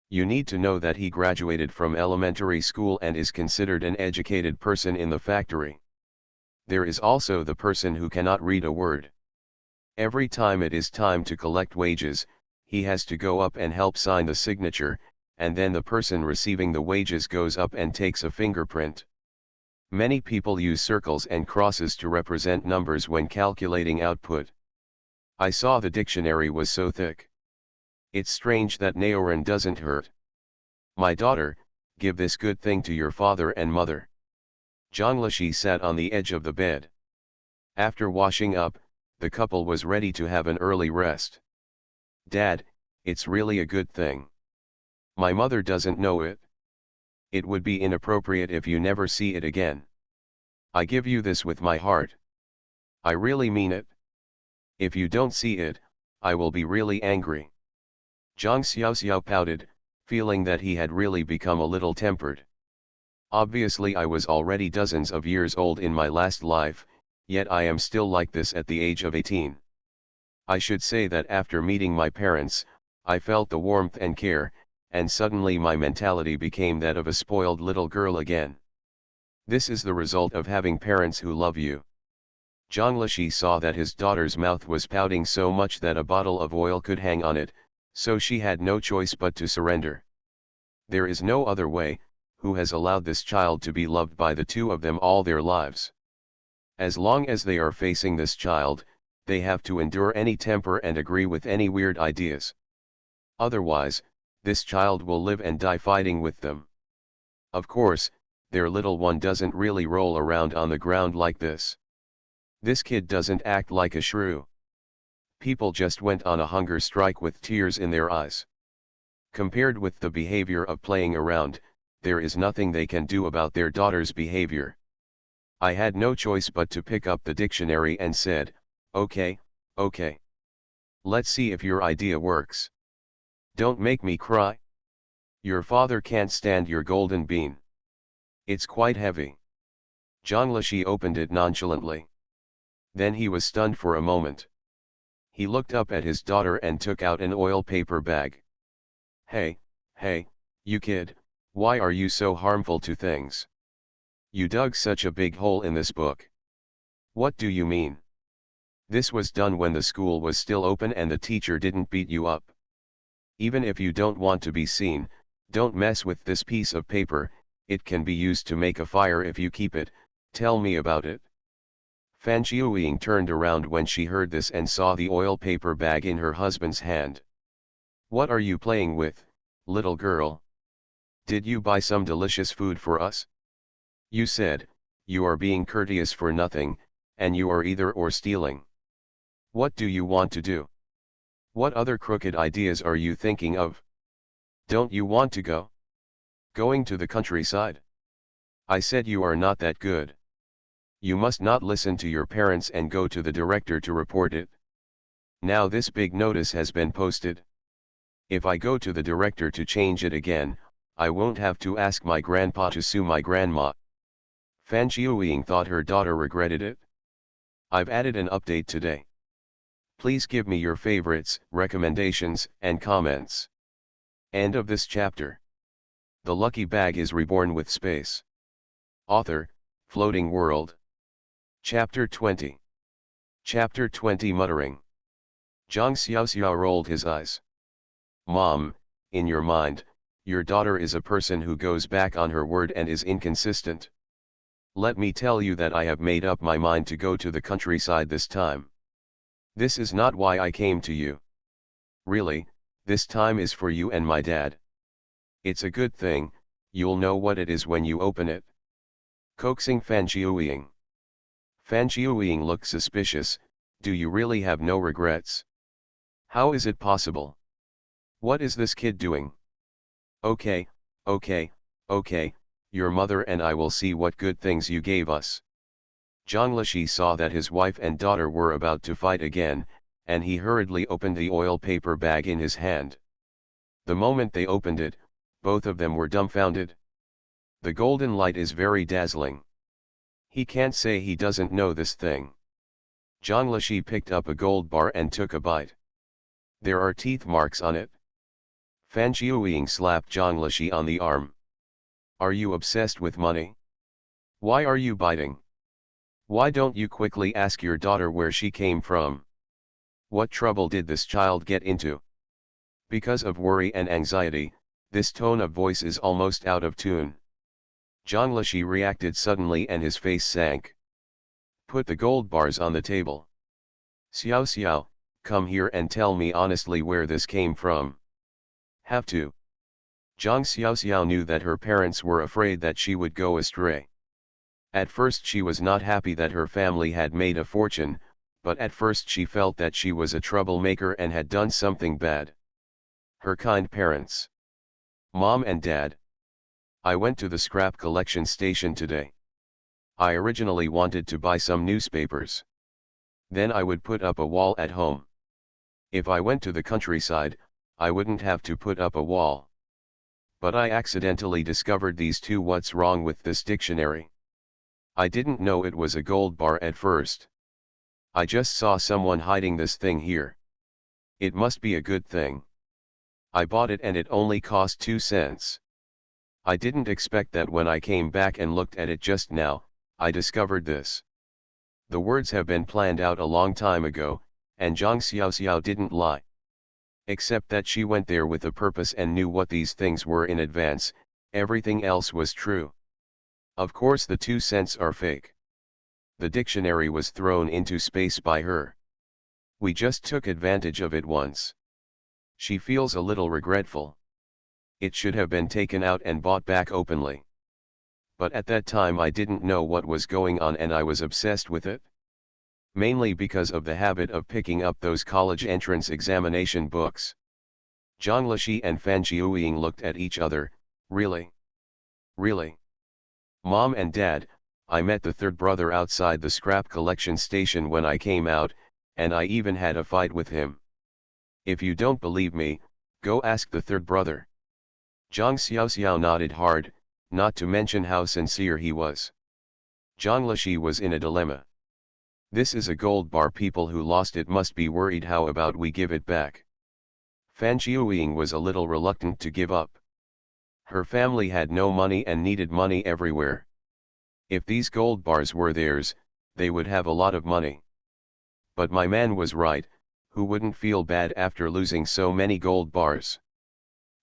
You need to know that he graduated from elementary school and is considered an educated person in the factory. There is also the person who cannot read a word. Every time it is time to collect wages, he has to go up and help sign the signature, and then the person receiving the wages goes up and takes a fingerprint. Many people use circles and crosses to represent numbers when calculating output. I saw the dictionary was so thick. It's strange that Naoran doesn't hurt. My daughter, give this good thing to your father and mother. Zhang Lishi sat on the edge of the bed. After washing up, the couple was ready to have an early rest. Dad, it's really a good thing. My mother doesn't know it. It would be inappropriate if you never see it again. I give you this with my heart. I really mean it. If you don't see it, I will be really angry. Zhang Xiaoxiao pouted, feeling that he had really become a little tempered. Obviously I was already dozens of years old in my last life, yet I am still like this at the age of 18. I should say that after meeting my parents, I felt the warmth and care, and suddenly my mentality became that of a spoiled little girl again. This is the result of having parents who love you. Zhang Lishi saw that his daughter's mouth was pouting so much that a bottle of oil could hang on it, so she had no choice but to surrender. There is no other way. Who has allowed this child to be loved by the two of them all their lives? As long as they are facing this child, they have to endure any temper and agree with any weird ideas. Otherwise, this child will live and die fighting with them. Of course, their little one doesn't really roll around on the ground like this. This kid doesn't act like a shrew. People just went on a hunger strike with tears in their eyes. Compared with the behavior of playing around, there is nothing they can do about their daughter's behavior. I had no choice but to pick up the dictionary and said, okay. Let's see if your idea works. Don't make me cry. Your father can't stand your golden bean. It's quite heavy. Zhang Lishi opened it nonchalantly. Then he was stunned for a moment. He looked up at his daughter and took out an oil paper bag. Hey, you kid, why are you so harmful to things? You dug such a big hole in this book. What do you mean? This was done when the school was still open and the teacher didn't beat you up. Even if you don't want to be seen, don't mess with this piece of paper. It can be used to make a fire if you keep it. Tell me about it. Fan Xiuying turned around when she heard this and saw the oil paper bag in her husband's hand. What are you playing with, little girl? Did you buy some delicious food for us? You said, you are being courteous for nothing, and you are either or stealing. What do you want to do? What other crooked ideas are you thinking of? Don't you want to go? Going to the countryside? I said you are not that good. You must not listen to your parents and go to the director to report it. Now this big notice has been posted. If I go to the director to change it again, I won't have to ask my grandpa to sue my grandma. Fan Xiuying thought her daughter regretted it. I've added an update today. Please give me your favorites, recommendations, and comments. End of this chapter. The lucky bag is reborn with space. Author, Floating World. Chapter 20. Chapter 20 Muttering. Zhang Xiaoxiao rolled his eyes. Mom, in your mind, your daughter is a person who goes back on her word and is inconsistent. Let me tell you that I have made up my mind to go to the countryside this time. This is not why I came to you. Really, this time is for you and my dad. It's a good thing, you'll know what it is when you open it. Coaxing Fan Xiuying. Fan Xiuying looked suspicious. Do you really have no regrets? How is it possible? What is this kid doing? Okay, your mother and I will see what good things you gave us. Zhang Lishi saw that his wife and daughter were about to fight again, and he hurriedly opened the oil paper bag in his hand. The moment they opened it, both of them were dumbfounded. The golden light is very dazzling. He can't say he doesn't know this thing. Zhang Lishi picked up a gold bar and took a bite. There are teeth marks on it. Fan Xiuying slapped Zhang Lishi on the arm. Are you obsessed with money? Why are you biting? Why don't you quickly ask your daughter where she came from? What trouble did this child get into? Because of worry and anxiety, this tone of voice is almost out of tune. Zhang Lishi reacted suddenly and his face sank. Put the gold bars on the table. Xiao, come here and tell me honestly where this came from. Have to. Zhang Xiao knew that her parents were afraid that she would go astray. At first she was not happy that her family had made a fortune, but at first she felt that she was a troublemaker and had done something bad. Her kind parents. Mom and Dad. I went to the scrap collection station today. I originally wanted to buy some newspapers. Then I would put up a wall at home. If I went to the countryside, I wouldn't have to put up a wall. But I accidentally discovered these two. What's wrong with this dictionary? I didn't know it was a gold bar at first. I just saw someone hiding this thing here. It must be a good thing. I bought it and it only cost 2 cents. I didn't expect that when I came back and looked at it just now, I discovered this. The words have been planned out a long time ago, and Zhang Xiaoxiao didn't lie. Except that she went there with a purpose and knew what these things were in advance, everything else was true. Of course the 2 cents are fake. The dictionary was thrown into space by her. We just took advantage of it once. She feels a little regretful. It should have been taken out and bought back openly. But at that time I didn't know what was going on and I was obsessed with it. Mainly because of the habit of picking up those college entrance examination books. Zhang Lishi and Fan Jiuying looked at each other. Really? Really? Mom and Dad, I met the third brother outside the scrap collection station when I came out, and I even had a fight with him. If you don't believe me, go ask the third brother. Zhang Xiaoxiao nodded hard, not to mention how sincere he was. Zhang Lishi was in a dilemma. This is a gold bar, people who lost it must be worried, how about we give it back? Fan Jiuying was a little reluctant to give up. Her family had no money and needed money everywhere. If these gold bars were theirs, they would have a lot of money. But my man was right, who wouldn't feel bad after losing so many gold bars?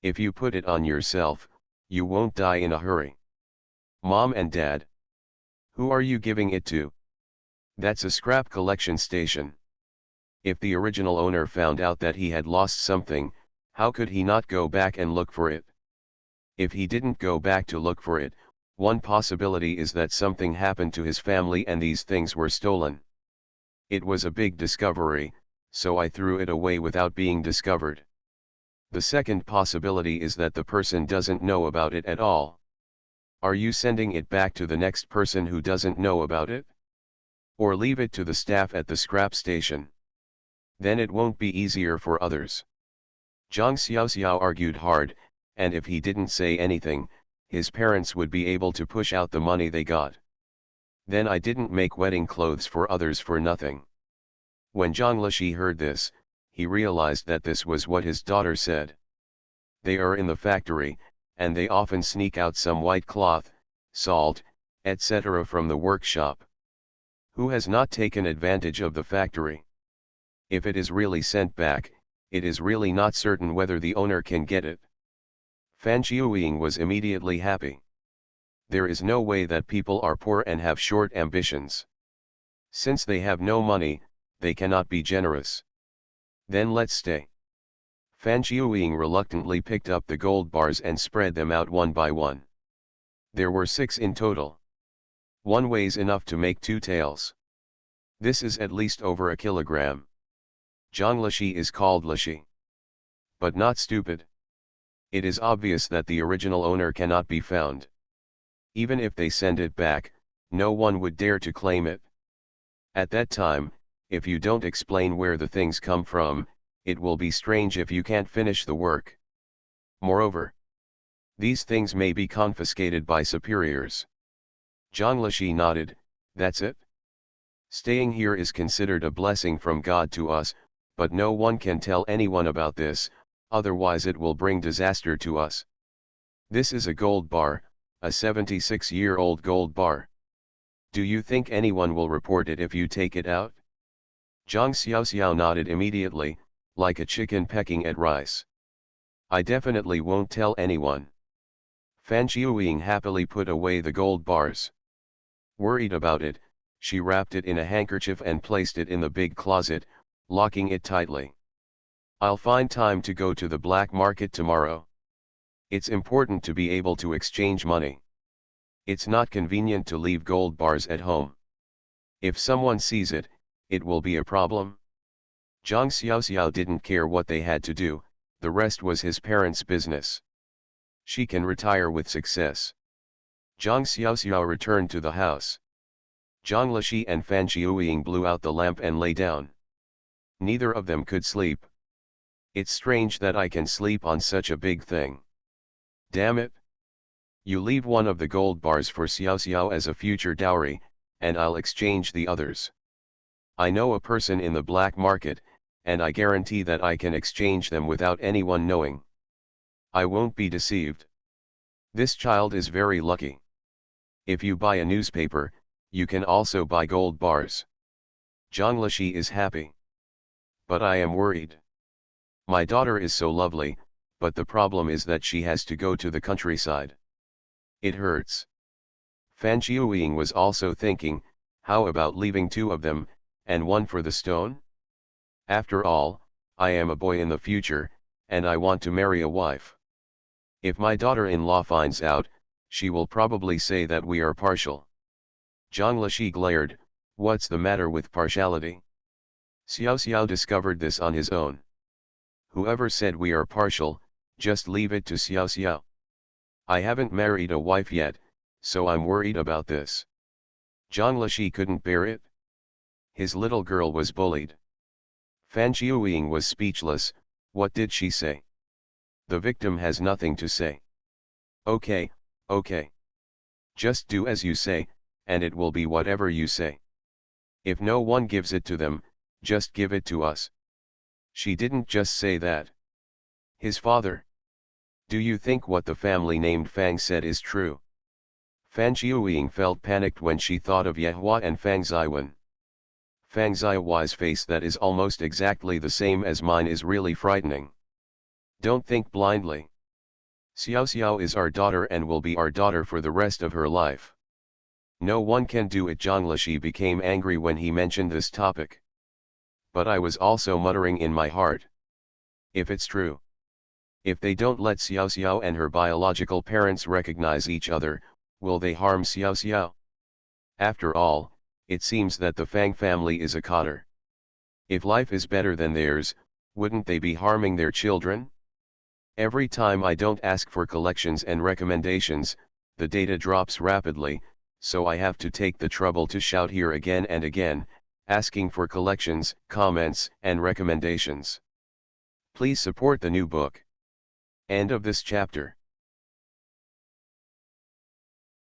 If you put it on yourself, you won't die in a hurry. Mom and Dad. Who are you giving it to? That's a scrap collection station. If the original owner found out that he had lost something, how could he not go back and look for it? If he didn't go back to look for it, one possibility is that something happened to his family and these things were stolen. It was a big discovery, so I threw it away without being discovered. The second possibility is that the person doesn't know about it at all. Are you sending it back to the next person who doesn't know about it? Or leave it to the staff at the scrap station? Then it won't be easier for others. Zhang Xiaoxiao argued hard, and if he didn't say anything, his parents would be able to push out the money they got. Then I didn't make wedding clothes for others for nothing. When Zhang Lishi heard this, he realized that this was what his daughter said. They are in the factory, and they often sneak out some white cloth, salt, etc. from the workshop. Who has not taken advantage of the factory? If it is really sent back, it is really not certain whether the owner can get it. Fan Jiuying was immediately happy. There is no way that people are poor and have short ambitions. Since they have no money, they cannot be generous. Then let's stay. Fan Jiuying reluctantly picked up the gold bars and spread them out one by one. There were 6 in total. One weighs enough to make 2 tails. This is at least over a kilogram. Zhang Lishi is called Lishi. But not stupid. It is obvious that the original owner cannot be found. Even if they send it back, no one would dare to claim it. At that time, if you don't explain where the things come from, it will be strange if you can't finish the work. Moreover, these things may be confiscated by superiors. Zhang Lishi nodded. That's it? Staying here is considered a blessing from God to us, but no one can tell anyone about this, otherwise it will bring disaster to us. This is a gold bar, a 76-year-old gold bar. Do you think anyone will report it if you take it out? Zhang Xiaoxiao nodded immediately, like a chicken pecking at rice. I definitely won't tell anyone. Fan Jiuying happily put away the gold bars. Worried about it, she wrapped it in a handkerchief and placed it in the big closet, locking it tightly. I'll find time to go to the black market tomorrow. It's important to be able to exchange money. It's not convenient to leave gold bars at home. If someone sees it, it will be a problem. Zhang Xiaoxiao didn't care what they had to do, the rest was his parents' business. She can retire with success. Zhang Xiaoxiao returned to the house. Zhang Lishi and Fan Jiuying blew out the lamp and lay down. Neither of them could sleep. It's strange that I can sleep on such a big thing. Damn it. You leave one of the gold bars for Xiaoxiao as a future dowry, and I'll exchange the others. I know a person in the black market, and I guarantee that I can exchange them without anyone knowing. I won't be deceived. This child is very lucky. If you buy a newspaper, you can also buy gold bars. Zhang Lishi is happy. But I am worried. My daughter is so lovely, but the problem is that she has to go to the countryside. It hurts. Fan Qiuying was also thinking, how about leaving two of them, and one for the stone? After all, I am a boy in the future, and I want to marry a wife. If my daughter-in-law finds out, she will probably say that we are partial. Zhang Lishi glared, what's the matter with partiality? Xiao Xiao discovered this on his own. Whoever said we are partial, just leave it to Xiao Xiao. I haven't married a wife yet, so I'm worried about this. Zhang Lishi couldn't bear it. His little girl was bullied. Fan Qiuying was speechless. What did she say? The victim has nothing to say. Okay, okay. Just do as you say, and it will be whatever you say. If no one gives it to them, just give it to us. She didn't just say that. His father. Do you think what the family named Fang said is true? Fan Qiuying felt panicked when she thought of Yehua and Fang Ziwen. Fang Zihua's face that is almost exactly the same as mine is really frightening. Don't think blindly. Xiao Xiao is our daughter and will be our daughter for the rest of her life. No one can do it. Zhang Lishi became angry when he mentioned this topic. But I was also muttering in my heart. If it's true. If they don't let Xiao Xiao and her biological parents recognize each other, will they harm Xiao Xiao? After all, it seems that the Fang family is a cotter. If life is better than theirs, wouldn't they be harming their children? Every time I don't ask for collections and recommendations, the data drops rapidly, so I have to take the trouble to shout here again and again, asking for collections, comments, and recommendations. Please support the new book. End of this chapter.